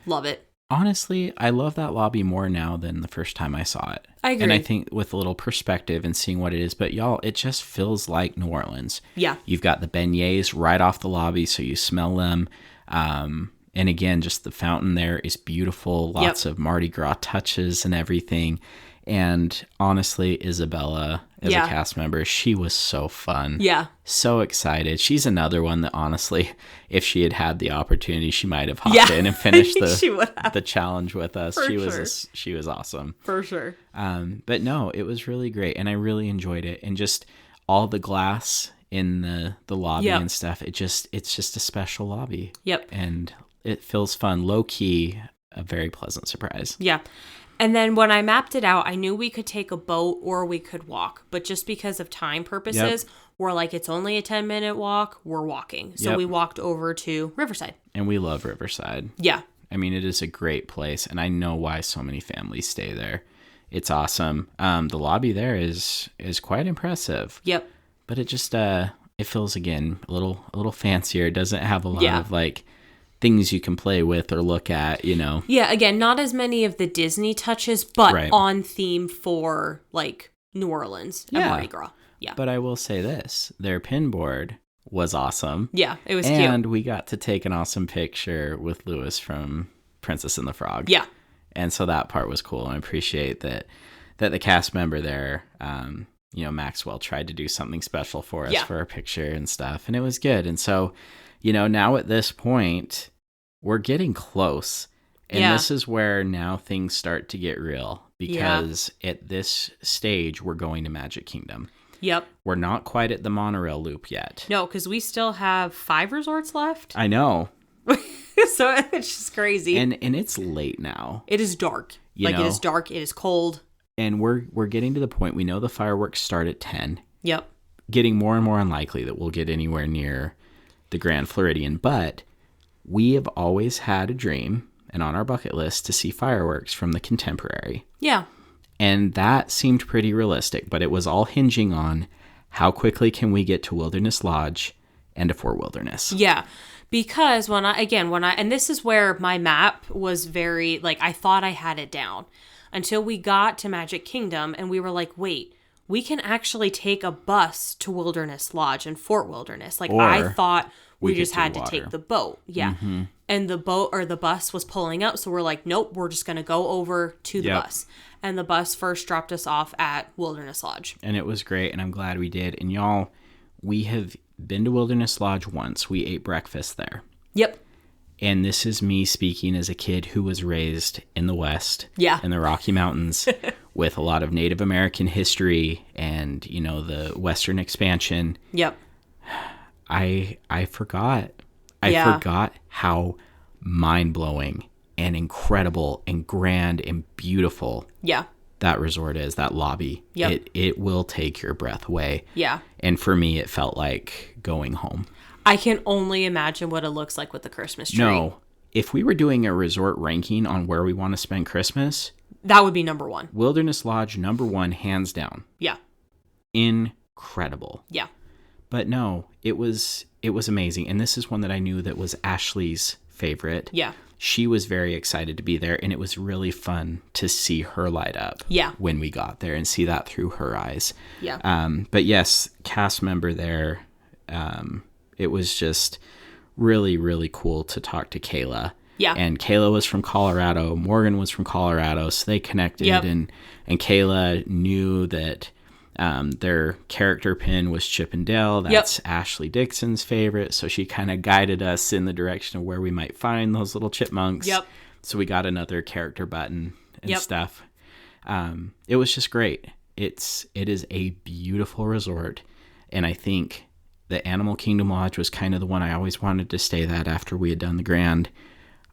love it. Honestly, I love that lobby more now than the first time I saw it. I agree. And I think with a little perspective and seeing what it is, but y'all, it just feels like New Orleans. Yeah. You've got the beignets right off the lobby, so you smell them. And again, just the fountain there is beautiful. Lots of Mardi Gras touches and everything. And honestly, Isabella, as a cast member, she was so fun. Yeah. So excited. She's another one that, honestly, if she had had the opportunity, she might have hopped in and finished the challenge with us. She was awesome. For sure. But no, it was really great. And I really enjoyed it. And just all the glass in the lobby and stuff, it's just a special lobby. Yep. And it feels fun. Low key, a very pleasant surprise. Yeah. And then when I mapped it out, I knew we could take a boat or we could walk. But just because of time purposes, we're like, it's only a 10-minute walk. We're walking. So we walked over to Riverside. And we love Riverside. Yeah. I mean, it is a great place. And I know why so many families stay there. It's awesome. The lobby there is quite impressive. Yep. But it it feels, again, a little fancier. It doesn't have a lot of like things you can play with or look at, you know. Yeah, again, not as many of the Disney touches, but on theme for like New Orleans and Mardi Gras. Yeah. But I will say this, their pin board was awesome. Yeah, it was cute. And we got to take an awesome picture with Louis from Princess and the Frog. Yeah. And so that part was cool. And I appreciate that the cast member there, you know, Maxwell, tried to do something special for us for a picture and stuff. And it was good. And so, you know, now at this point, we're getting close. And this is where now things start to get real. Because at this stage, we're going to Magic Kingdom. Yep. We're not quite at the monorail loop yet. No, because we still have 5 resorts left. I know. So it's just crazy. And it's late now. It is dark. It is dark. It is cold. And we're getting to the point, we know the fireworks start at 10. Yep. Getting more and more unlikely that we'll get anywhere near the Grand Floridian. But we have always had a dream, and on our bucket list, to see fireworks from the Contemporary. Yeah. And that seemed pretty realistic, but it was all hinging on how quickly can we get to Wilderness Lodge and to Fort Wilderness. Yeah. Because and this is where my map was very, like, I thought I had it down until we got to Magic Kingdom and we were like, wait, we can actually take a bus to Wilderness Lodge and Fort Wilderness. Like, I thought we just had to take the boat. Yeah. Mm-hmm. And the bus was pulling up. So we're like, nope, we're just going to go over to the bus. And the bus first dropped us off at Wilderness Lodge. And it was great. And I'm glad we did. And y'all, we have been to Wilderness Lodge once. We ate breakfast there. Yep. And this is me speaking as a kid who was raised in the West. Yeah. In the Rocky Mountains with a lot of Native American history and, you know, the Western expansion. Yep. I forgot. I forgot how mind-blowing and incredible and grand and beautiful that resort is, that lobby. Yep. It will take your breath away. Yeah. And for me, it felt like going home. I can only imagine what it looks like with the Christmas tree. No. If we were doing a resort ranking on where we want to spend Christmas, that would be number 1. Wilderness Lodge, number 1, hands down. Yeah. Incredible. Yeah. But no, it was amazing. And this is one that I knew that was Ashley's favorite. Yeah. She was very excited to be there, and it was really fun to see her light up when we got there and see that through her eyes. Yeah. But yes, cast member there, it was just really, really cool to talk to Kayla. Yeah. And Kayla was from Colorado. Morgan was from Colorado, so they connected. Yep. And Kayla knew that their character pin was Chip and Dale. That's Ashley Dixon's favorite. So she kind of guided us in the direction of where we might find those little chipmunks. Yep. So we got another character button and stuff. It was just great. It is a beautiful resort. And I think the Animal Kingdom Lodge was kind of the one I always wanted to stay at after we had done the Grand.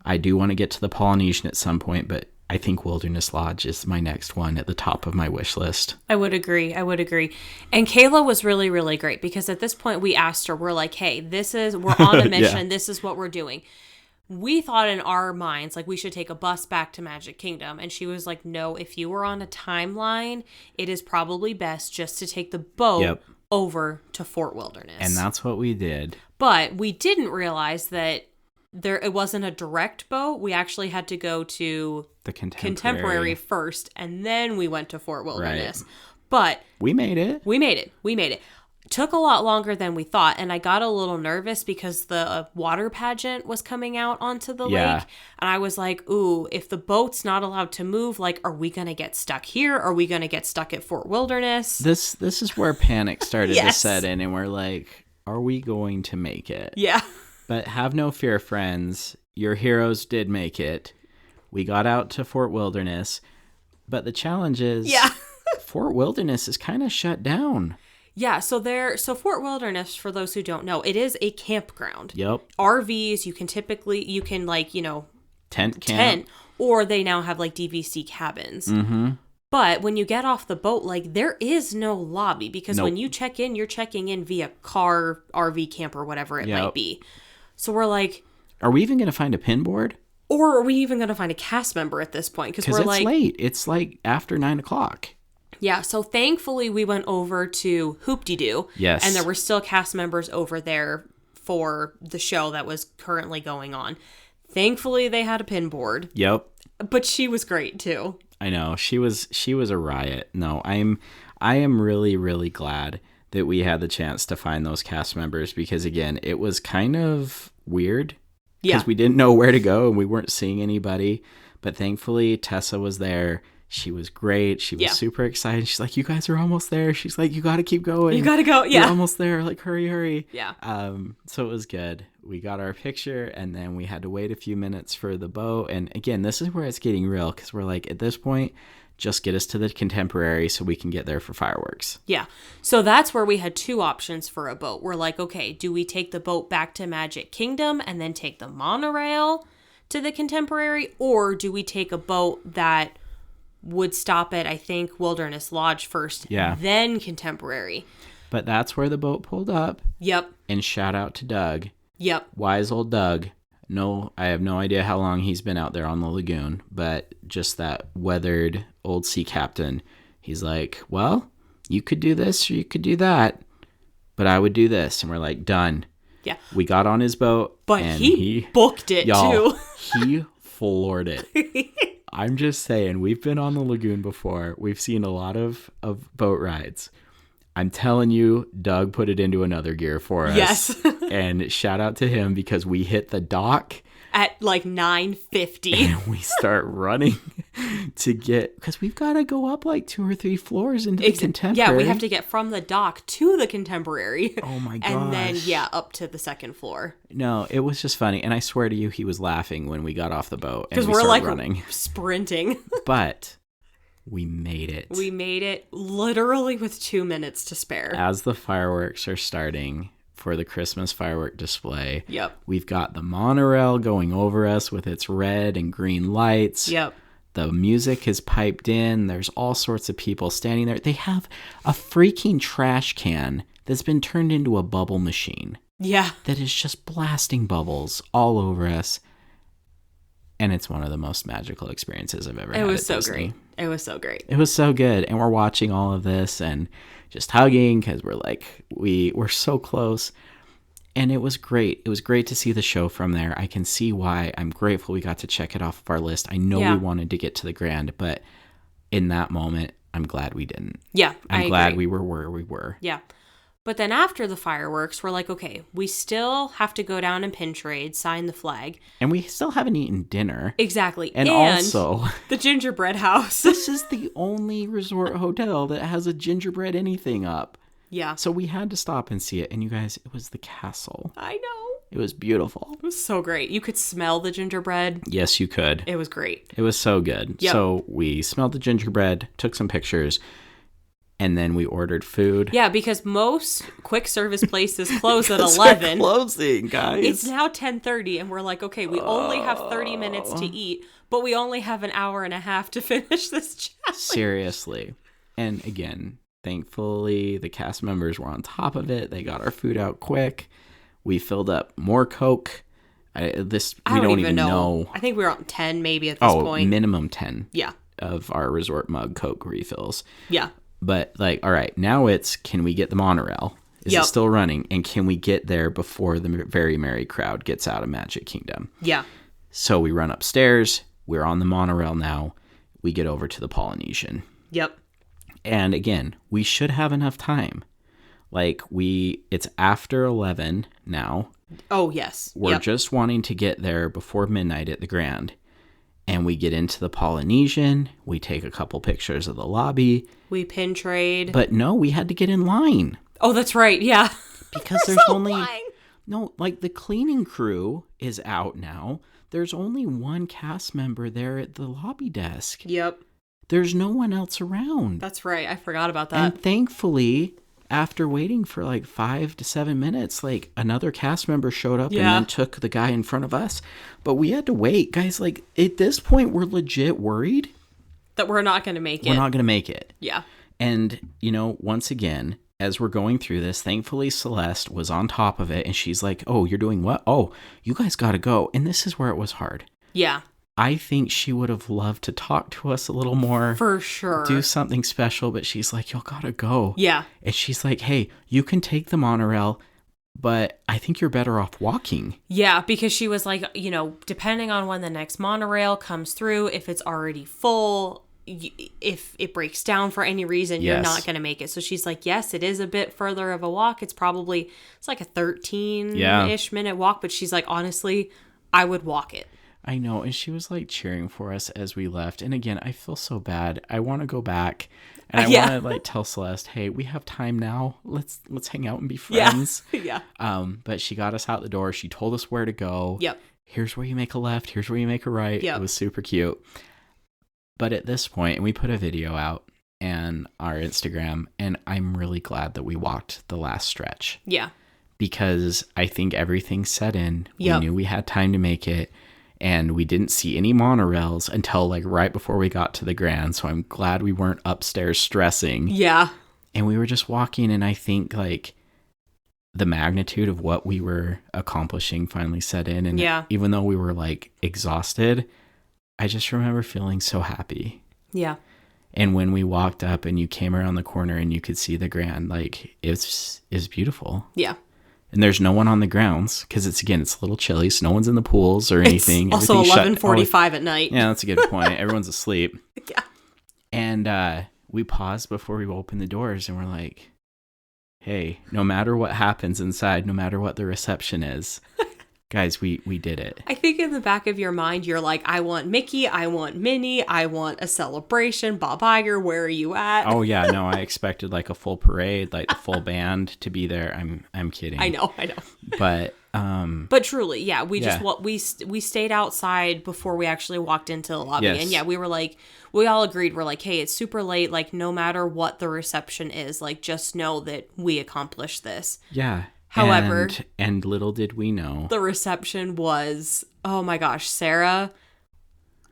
I do want to get to the Polynesian at some point, but I think Wilderness Lodge is my next one at the top of my wish list. I would agree. And Kayla was really, really great because at this point we asked her, we're like, hey, we're on a mission. This is what we're doing. We thought in our minds, like, we should take a bus back to Magic Kingdom. And she was like, no, if you were on a timeline, it is probably best just to take the boat over to Fort Wilderness. And that's what we did. But we didn't realize that it wasn't a direct boat. We actually had to go to the Contemporary first, and then we went to Fort Wilderness. Right. But we made it. We made it. Took a lot longer than we thought, and I got a little nervous because the water pageant was coming out onto the lake, and I was like, ooh, if the boat's not allowed to move, like, are we going to get stuck here? Are we going to get stuck at Fort Wilderness? This is where panic started to set in, and we're like, are we going to make it? Yeah. But have no fear, friends. Your heroes did make it. We got out to Fort Wilderness, but the challenge is Fort Wilderness is kind of shut down. Yeah, so Fort Wilderness, for those who don't know, it is a campground. Yep. RVs, you can tent camp, or they now have like DVC cabins. Mm-hmm. But when you get off the boat, like, there is no lobby because when you check in, you're checking in via car, RV, camper, whatever it might be. So we're like, are we even going to find a pin board? Or are we even going to find a cast member at this point? Because we're it's late. It's like after 9:00. Yeah, so thankfully we went over to Hoop-de-Doo. Yes. And there were still cast members over there for the show that was currently going on. Thankfully they had a pin board. Yep. But she was great too. I know. She was a riot. No, I am really, really glad that we had the chance to find those cast members because, again, it was kind of weird because we didn't know where to go and we weren't seeing anybody. But thankfully, Tessa was there. She was great. She was super excited. She's like, you guys are almost there. She's like, you got to keep going. You got to go. Yeah. You're almost there. Like, hurry, hurry. Yeah. So it was good. We got our picture and then we had to wait a few minutes for the boat. And again, this is where it's getting real because we're like, at this point, just get us to the Contemporary so we can get there for fireworks. Yeah. So that's where we had two options for a boat. We're like, okay, do we take the boat back to Magic Kingdom and then take the monorail to the Contemporary? Or do we take a boat that would stop at, I think, Wilderness Lodge first, then Contemporary? But that's where the boat pulled up. Yep. And shout out to Doug. Yep. Wise old Doug. No, I have no idea how long he's been out there on the lagoon, but just that weathered old sea captain. He's like, well, you could do this or you could do that, but I would do this. And we're like, done. Yeah. We got on his boat. But and he booked it y'all, too. He floored it. I'm just saying, we've been on the lagoon before. We've seen a lot of boat rides. I'm telling you, Doug put it into another gear for us. Yes. And shout out to him because we hit the dock at like 9:50. And we start running to get, because we've got to go up like 2 or 3 floors into the Contemporary. Yeah, we have to get from the dock to the Contemporary. Oh my gosh. And then, up to the second floor. No, it was just funny. And I swear to you, he was laughing when we got off the boat. Because we're like running. Sprinting. But we made it. We made it literally with 2 minutes to spare. As the fireworks are starting for the Christmas firework display. Yep. We've got the monorail going over us with its red and green lights. Yep. The music is piped in. There's all sorts of people standing there. They have a freaking trash can that's been turned into a bubble machine. Yeah. That is just blasting bubbles all over us. And it's one of the most magical experiences I've ever had. It was so great. It was so great. It was so good. And we're watching all of this and just hugging because we're like, we're so close. And it was great. It was great to see the show from there. I can see why. I'm grateful we got to check it off of our list. I know we wanted to get to the Grand, but in that moment, I'm glad we didn't. Yeah, I'm glad we were where we were. Yeah. But then after the fireworks, we're like, okay, we still have to go down and pin trade, sign the flag. And we still haven't eaten dinner. Exactly. And also, the gingerbread house. This is the only resort hotel that has a gingerbread anything up. Yeah. So we had to stop and see it. And you guys, it was the castle. I know. It was beautiful. It was so great. You could smell the gingerbread. Yes, you could. It was great. It was so good. Yep. So we smelled the gingerbread, took some pictures. And then we ordered food. Yeah, because most quick service places close at 11. They're closing, guys. It's now 10:30, and we're like, okay, we only have 30 minutes to eat, but we only have an hour and a half to finish this challenge. Seriously. And again, thankfully, the cast members were on top of it. They got our food out quick. We filled up more Coke. We don't even know. I think we were on 10 maybe at this point. Minimum 10. Yeah. Of our resort mug Coke refills. Yeah. But like, all right, now it's, can we get the monorail? Is it still running? And can we get there before the very merry crowd gets out of Magic Kingdom? Yeah. So we run upstairs. We're on the monorail now. We get over to the Polynesian. Yep. And again, we should have enough time. Like it's after 11 now. Oh, yes. We're just wanting to get there before midnight at the Grand. And we get into the Polynesian. We take a couple pictures of the lobby. We pin trade. But no, we had to get in line. Oh, that's right. Yeah. Because there's only... No, like the cleaning crew is out now. There's only one cast member there at the lobby desk. Yep. There's no one else around. That's right. I forgot about that. And thankfully, after waiting for like 5 to 7 minutes, like another cast member showed up and then took the guy in front of us. But we had to wait. Guys, like at this point, we're legit worried that we're not going to make it. We're not going to make it. Yeah. And, once again, as we're going through this, thankfully Celeste was on top of it. And she's like, oh, you're doing what? Oh, you guys got to go. And this is where it was hard. Yeah. I think she would have loved to talk to us a little more. For sure. Do something special, but she's like, y'all gotta go. Yeah. And she's like, hey, you can take the monorail, but I think you're better off walking. Yeah, because she was like, depending on when the next monorail comes through, if it's already full, if it breaks down for any reason, you're not going to make it. So she's like, yes, it is a bit further of a walk. It's like a 13-ish minute walk. But she's like, honestly, I would walk it. I know. And she was like cheering for us as we left. And again, I feel so bad. I want to go back. And I want to like tell Celeste, hey, we have time now. Let's hang out and be friends. Yeah. But she got us out the door. She told us where to go. Yep. Here's where you make a left. Here's where you make a right. Yep. It was super cute. But at this point, and we put a video out on our Instagram, and I'm really glad that we walked the last stretch. Yeah. Because I think everything set in. Yep. We knew we had time to make it. And we didn't see any monorails until like right before we got to the Grand. So I'm glad we weren't upstairs stressing. Yeah. And we were just walking. And I think like the magnitude of what we were accomplishing finally set in. And even though we were like exhausted, I just remember feeling so happy. Yeah. And when we walked up and you came around the corner and you could see the Grand, like it's beautiful. Yeah. And there's no one on the grounds because it's a little chilly. So no one's in the pools or anything. It's also 11:45 at night. Yeah, that's a good point. Everyone's asleep. Yeah. And we paused before we opened the doors and we're like, hey, no matter what happens inside, no matter what the reception is, guys, we did it. I think in the back of your mind, you're like, I want Mickey, I want Minnie, I want a celebration. Bob Iger, where are you at? Oh yeah, no, I expected like a full parade, like the full band to be there. I'm kidding. I know. But truly, yeah, we stayed outside before we actually walked into the lobby. Yes. And yeah, we all agreed, we're like, hey, it's super late, like no matter what the reception is, like just know that we accomplished this. Yeah. However, and little did we know, the reception was, oh my gosh, Sarah,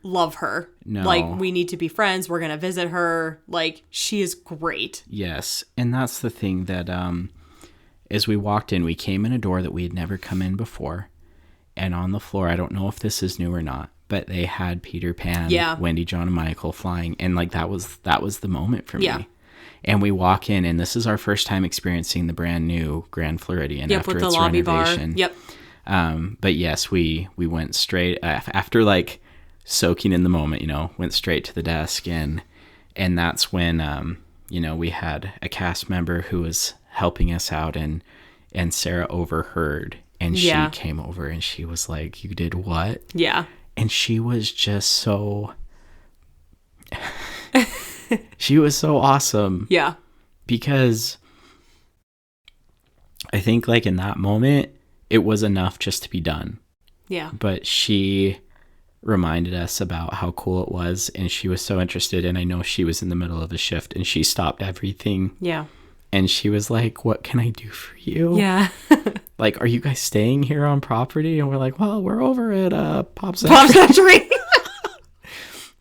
love her. No. Like, we need to be friends. We're going to visit her. Like, she is great. Yes. And that's the thing that as we walked in, we came in a door that we had never come in before. And on the floor, I don't know if this is new or not, but they had Peter Pan, Wendy, John, and Michael flying. And like that was the moment for me. And we walk in, and this is our first time experiencing the brand new Grand Floridian after with the its lobby renovation. bar. Yep. But yes, we went straight after like soaking in the moment, went straight to the desk, and that's when we had a cast member who was helping us out, and Sarah overheard, and she came over and she was like, "You did what?" Yeah. And she was just so. She was so awesome. Yeah. Because I think like in that moment, it was enough just to be done. Yeah. But she reminded us about how cool it was. And she was so interested. And I know she was in the middle of a shift and she stopped everything. Yeah. And she was like, what can I do for you? Yeah. Like, are you guys staying here on property? And we're like, well, we're over at Pop Century.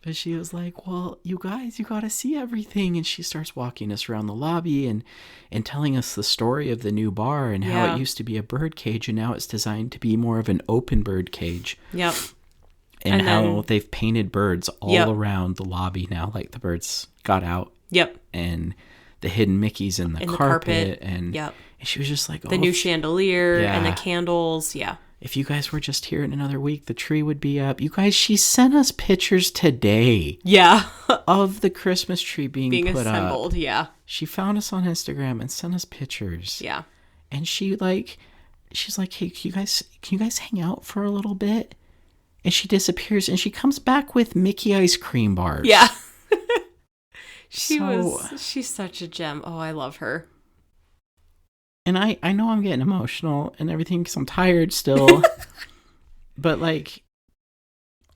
But she was like, well, you guys, you got to see everything. And she starts walking us around the lobby and telling us the story of the new bar and how it used to be a bird cage and now it's designed to be more of an open bird cage. Yep. And how they've painted birds all around the lobby now, like the birds got out. Yep. And the hidden Mickeys in the carpet. And she was just like, the new chandelier and the candles. Yeah. If you guys were just here in another week, the tree would be up. You guys, she sent us pictures today. Yeah. Of the Christmas tree being put assembled. Up. Yeah. She found us on Instagram and sent us pictures. Yeah. And she's like, hey, can you guys hang out for a little bit? And she disappears and she comes back with Mickey ice cream bars. Yeah. She's such a gem. Oh, I love her. And I know I'm getting emotional and everything because I'm tired still. But like,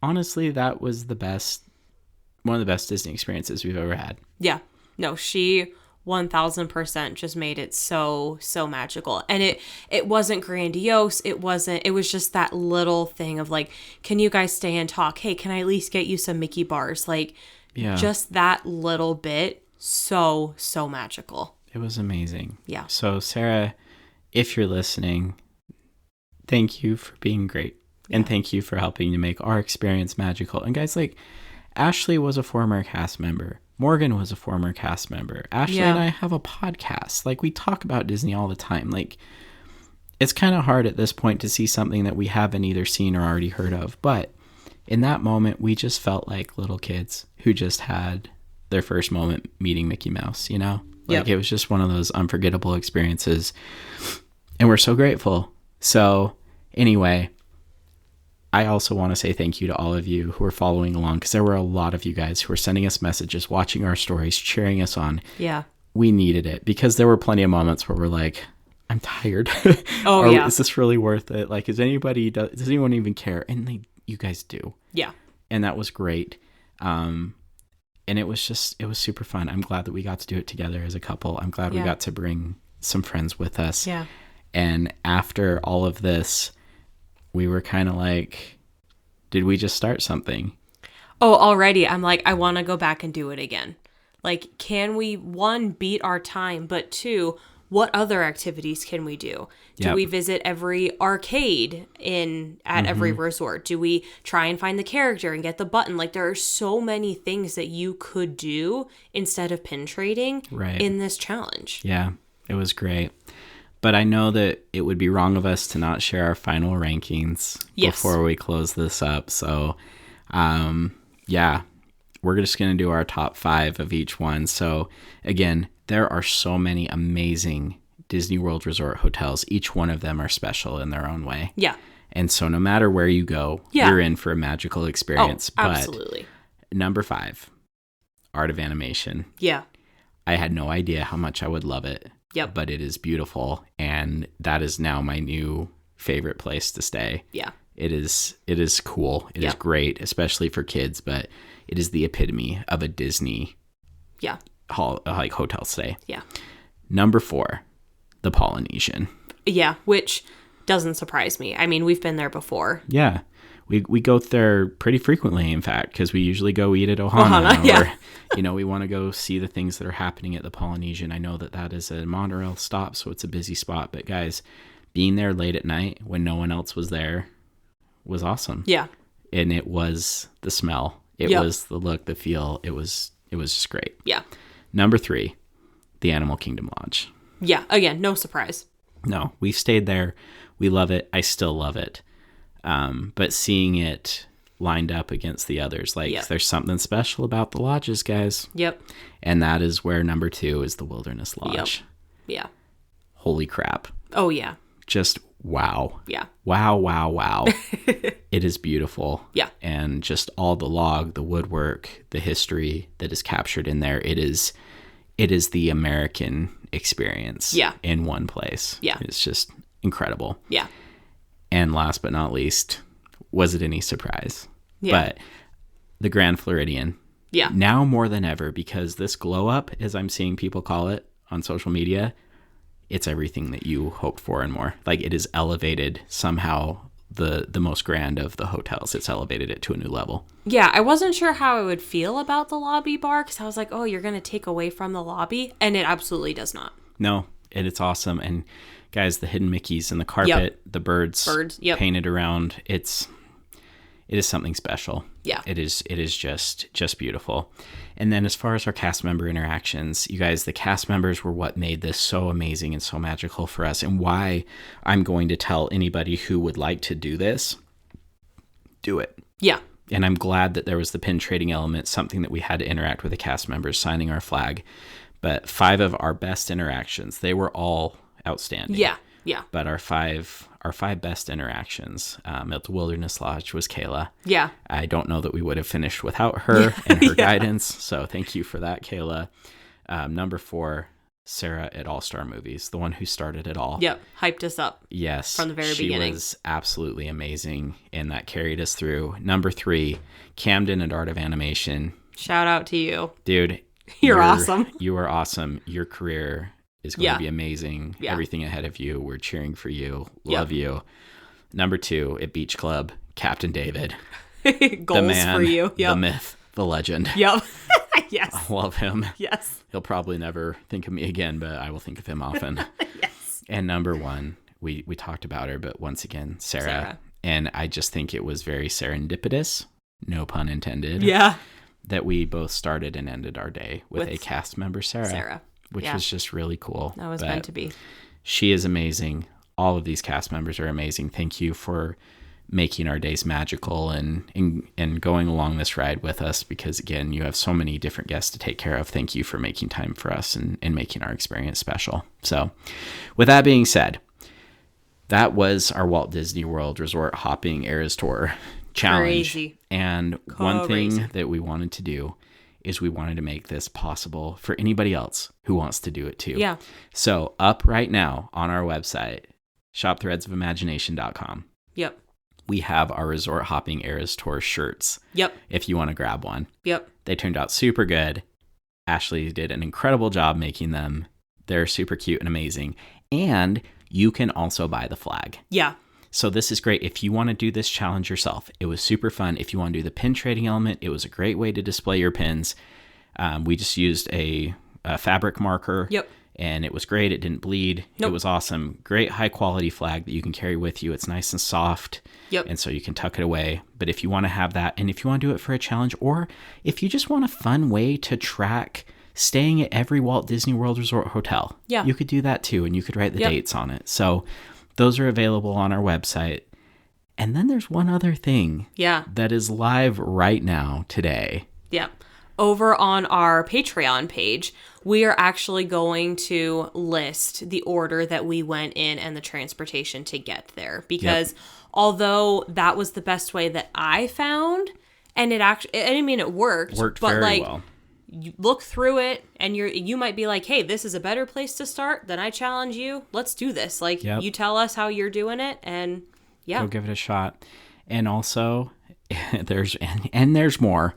honestly, that was one of the best Disney experiences we've ever had. Yeah. No, she 1000% just made it so magical. And it wasn't grandiose. It was just that little thing of like, can you guys stay and talk? Hey, can I at least get you some Mickey bars? Like, just that little bit. So magical. It was amazing. Yeah. So, Sarah, if you're listening, thank you for being great. And thank you for helping to make our experience magical. And guys, like, Ashley was a former cast member. Morgan was a former cast member. Ashley and I have a podcast. Like, we talk about Disney all the time. Like, it's kind of hard at this point to see something that we haven't either seen or already heard of. But in that moment, we just felt like little kids who just had their first moment meeting Mickey Mouse, you know? Like, it was just one of those unforgettable experiences. And we're so grateful. So anyway, I also want to say thank you to all of you who are following along, because there were a lot of you guys who were sending us messages, watching our stories, cheering us on. Yeah. We needed it, because there were plenty of moments where we're like, I'm tired. Oh, or, yeah. Is this really worth it? Like, does anyone even care? And you guys do. Yeah. And that was great. And it was super fun. I'm glad that we got to do it together as a couple. I'm glad we got to bring some friends with us. Yeah. And after all of this, we were kind of like, did we just start something? Oh, already. I'm like, I want to go back and do it again. Like, can we, one, beat our time, but two, what other activities can we do? Do we visit every arcade at every resort? Do we try and find the character and get the button? Like, there are so many things that you could do instead of pin trading in this challenge. Yeah, it was great. But I know that it would be wrong of us to not share our final rankings before we close this up. So, we're just going to do our top 5 of each one. So, again, there are so many amazing Disney World Resort hotels. Each one of them are special in their own way. Yeah. And so no matter where you go, you're in for a magical experience. Oh, absolutely. But number 5, Art of Animation. Yeah. I had no idea how much I would love it. Yep. But it is beautiful, and that is now my new favorite place to stay. Yeah. It is cool. It is great, especially for kids, but it is the epitome of a Disney hotel stay. Yeah. Number 4, the Polynesian. Yeah, which doesn't surprise me. I mean, we've been there before. Yeah. We go there pretty frequently, in fact, because we usually go eat at Ohana. Or, we want to go see the things that are happening at the Polynesian. I know that is a monorail stop, so it's a busy spot. But guys, being there late at night when no one else was there was awesome. Yeah. And it was the smell. It was the look, the feel. It was just great. Yeah. Number 3, the Animal Kingdom Lodge. Yeah. Again, no surprise. No, we stayed there. We love it. I still love it. But seeing it lined up against the others, there's something special about the lodges, guys. Yep. And that is where number 2 is the Wilderness Lodge. Yep. Yeah. Holy crap. Oh, yeah. Just wow. Yeah. Wow. It is beautiful. Yeah. And just all the the woodwork, the history that is captured in there. It is the American experience in one place. Yeah. It's just incredible. Yeah. And last but not least, was it any surprise? Yeah. But the Grand Floridian. Yeah. Now more than ever, because this glow up, as I'm seeing people call it on social media, it's everything that you hoped for and more. Like, it is elevated somehow the most grand of the hotels. It's elevated it to a new level. Yeah, I wasn't sure how I would feel about the lobby bar, because I was like, oh, you're going to take away from the lobby. And it absolutely does not. No, it's awesome. And guys, the hidden Mickeys and the carpet, the birds painted around, it is something special. Yeah. It is just beautiful. And then as far as our cast member interactions, you guys, the cast members were what made this so amazing and so magical for us, and why I'm going to tell anybody who would like to do this, do it. Yeah. And I'm glad that there was the pin trading element, something that we had to interact with the cast members signing our flag. But 5 of our best interactions, they were all outstanding. Yeah. Yeah. But our five best interactions at the Wilderness Lodge was Kayla. Yeah. I don't know that we would have finished without her and her guidance. So thank you for that, Kayla. Number 4, Sarah at All Star Movies, the one who started it all. Yep. Hyped us up. Yes. From the very beginning. She was absolutely amazing, and that carried us through. Number 3, Camden at Art of Animation. Shout out to you. Dude. You're awesome. You are awesome. Your career is going to be amazing. Yeah. Everything ahead of you. We're cheering for you. Love you. Number 2 at Beach Club, Captain David. Goals the man, for you. Yep. The myth, the legend. Yep. Yes. I love him. Yes. He'll probably never think of me again, but I will think of him often. Yes. And number 1, we talked about her, but once again, Sarah And I just think it was very serendipitous, no pun intended, Yeah. that we both started and ended our day with a cast member, Sarah. Which was just really cool. That was meant to be. She is amazing. All of these cast members are amazing. Thank you for making our days magical and going along this ride with us, because again, you have so many different guests to take care of. Thank you for making time for us and making our experience special. So with that being said, that was our Walt Disney World Resort Hopping Eras Tour challenge. Crazy. And one thing that we wanted to do is we wanted to make this possible for anybody else who wants to do it too. Yeah. So up right now on our website, shopthreadsofImagination.com. Yep. We have our Resort Hopping Eras Tour shirts. Yep. If you want to grab one. Yep. They turned out super good. Ashley did an incredible job making them. They're super cute and amazing. And you can also buy the flag. Yeah. So this is great if you want to do this challenge yourself. It was super fun. If you want to do the pin trading element, it was a great way to display your pins. We just used a fabric marker. Yep. And it was great. It didn't bleed. Nope. It was awesome. Great high quality flag that you can carry with you. It's nice and soft. Yep. And so you can tuck it away. But if you want to have that, and if you want to do it for a challenge, or if you just want a fun way to track staying at every Walt Disney World Resort hotel, you could do that too. And you could write the dates on it. So those are available on our website. And then there's one other thing that is live right now today. Yeah. Over on our Patreon page, we are actually going to list the order that we went in and the transportation to get there. Because although that was the best way that I found, and it actually, I mean, it worked but very well. You look through it and you might be like, hey, this is a better place to start. Then I challenge you. Let's do this. Like, you tell us how you're doing it, and go give it a shot. And also, there's more.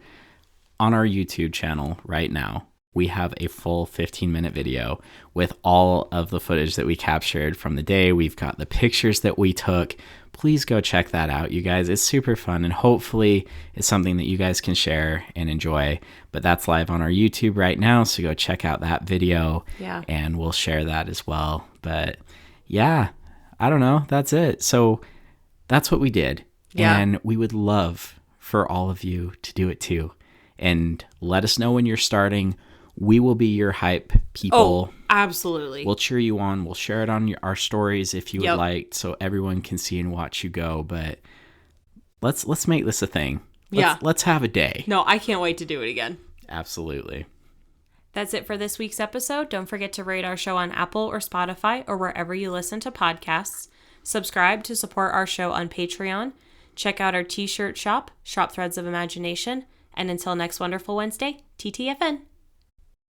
On our YouTube channel right now, we have a full 15-minute video with all of the footage that we captured from the day. We've got the pictures that we took. Please go check that out, you guys. It's super fun, and hopefully it's something that you guys can share and enjoy. But that's live on our YouTube right now, so go check out that video, and we'll share that as well. But yeah, I don't know. That's it. So that's what we did. Yeah. And we would love for all of you to do it too. And let us know when you're starting. We will be your hype people. Oh, absolutely. We'll cheer you on. We'll share it on our stories if you would like, so everyone can see and watch you go. But let's make this a thing. Let's have a day. No, I can't wait to do it again. Absolutely. That's it for this week's episode. Don't forget to rate our show on Apple or Spotify or wherever you listen to podcasts. Subscribe to support our show on Patreon. Check out our t-shirt shop, Shop Threads of Imagination. And until next wonderful Wednesday, TTFN.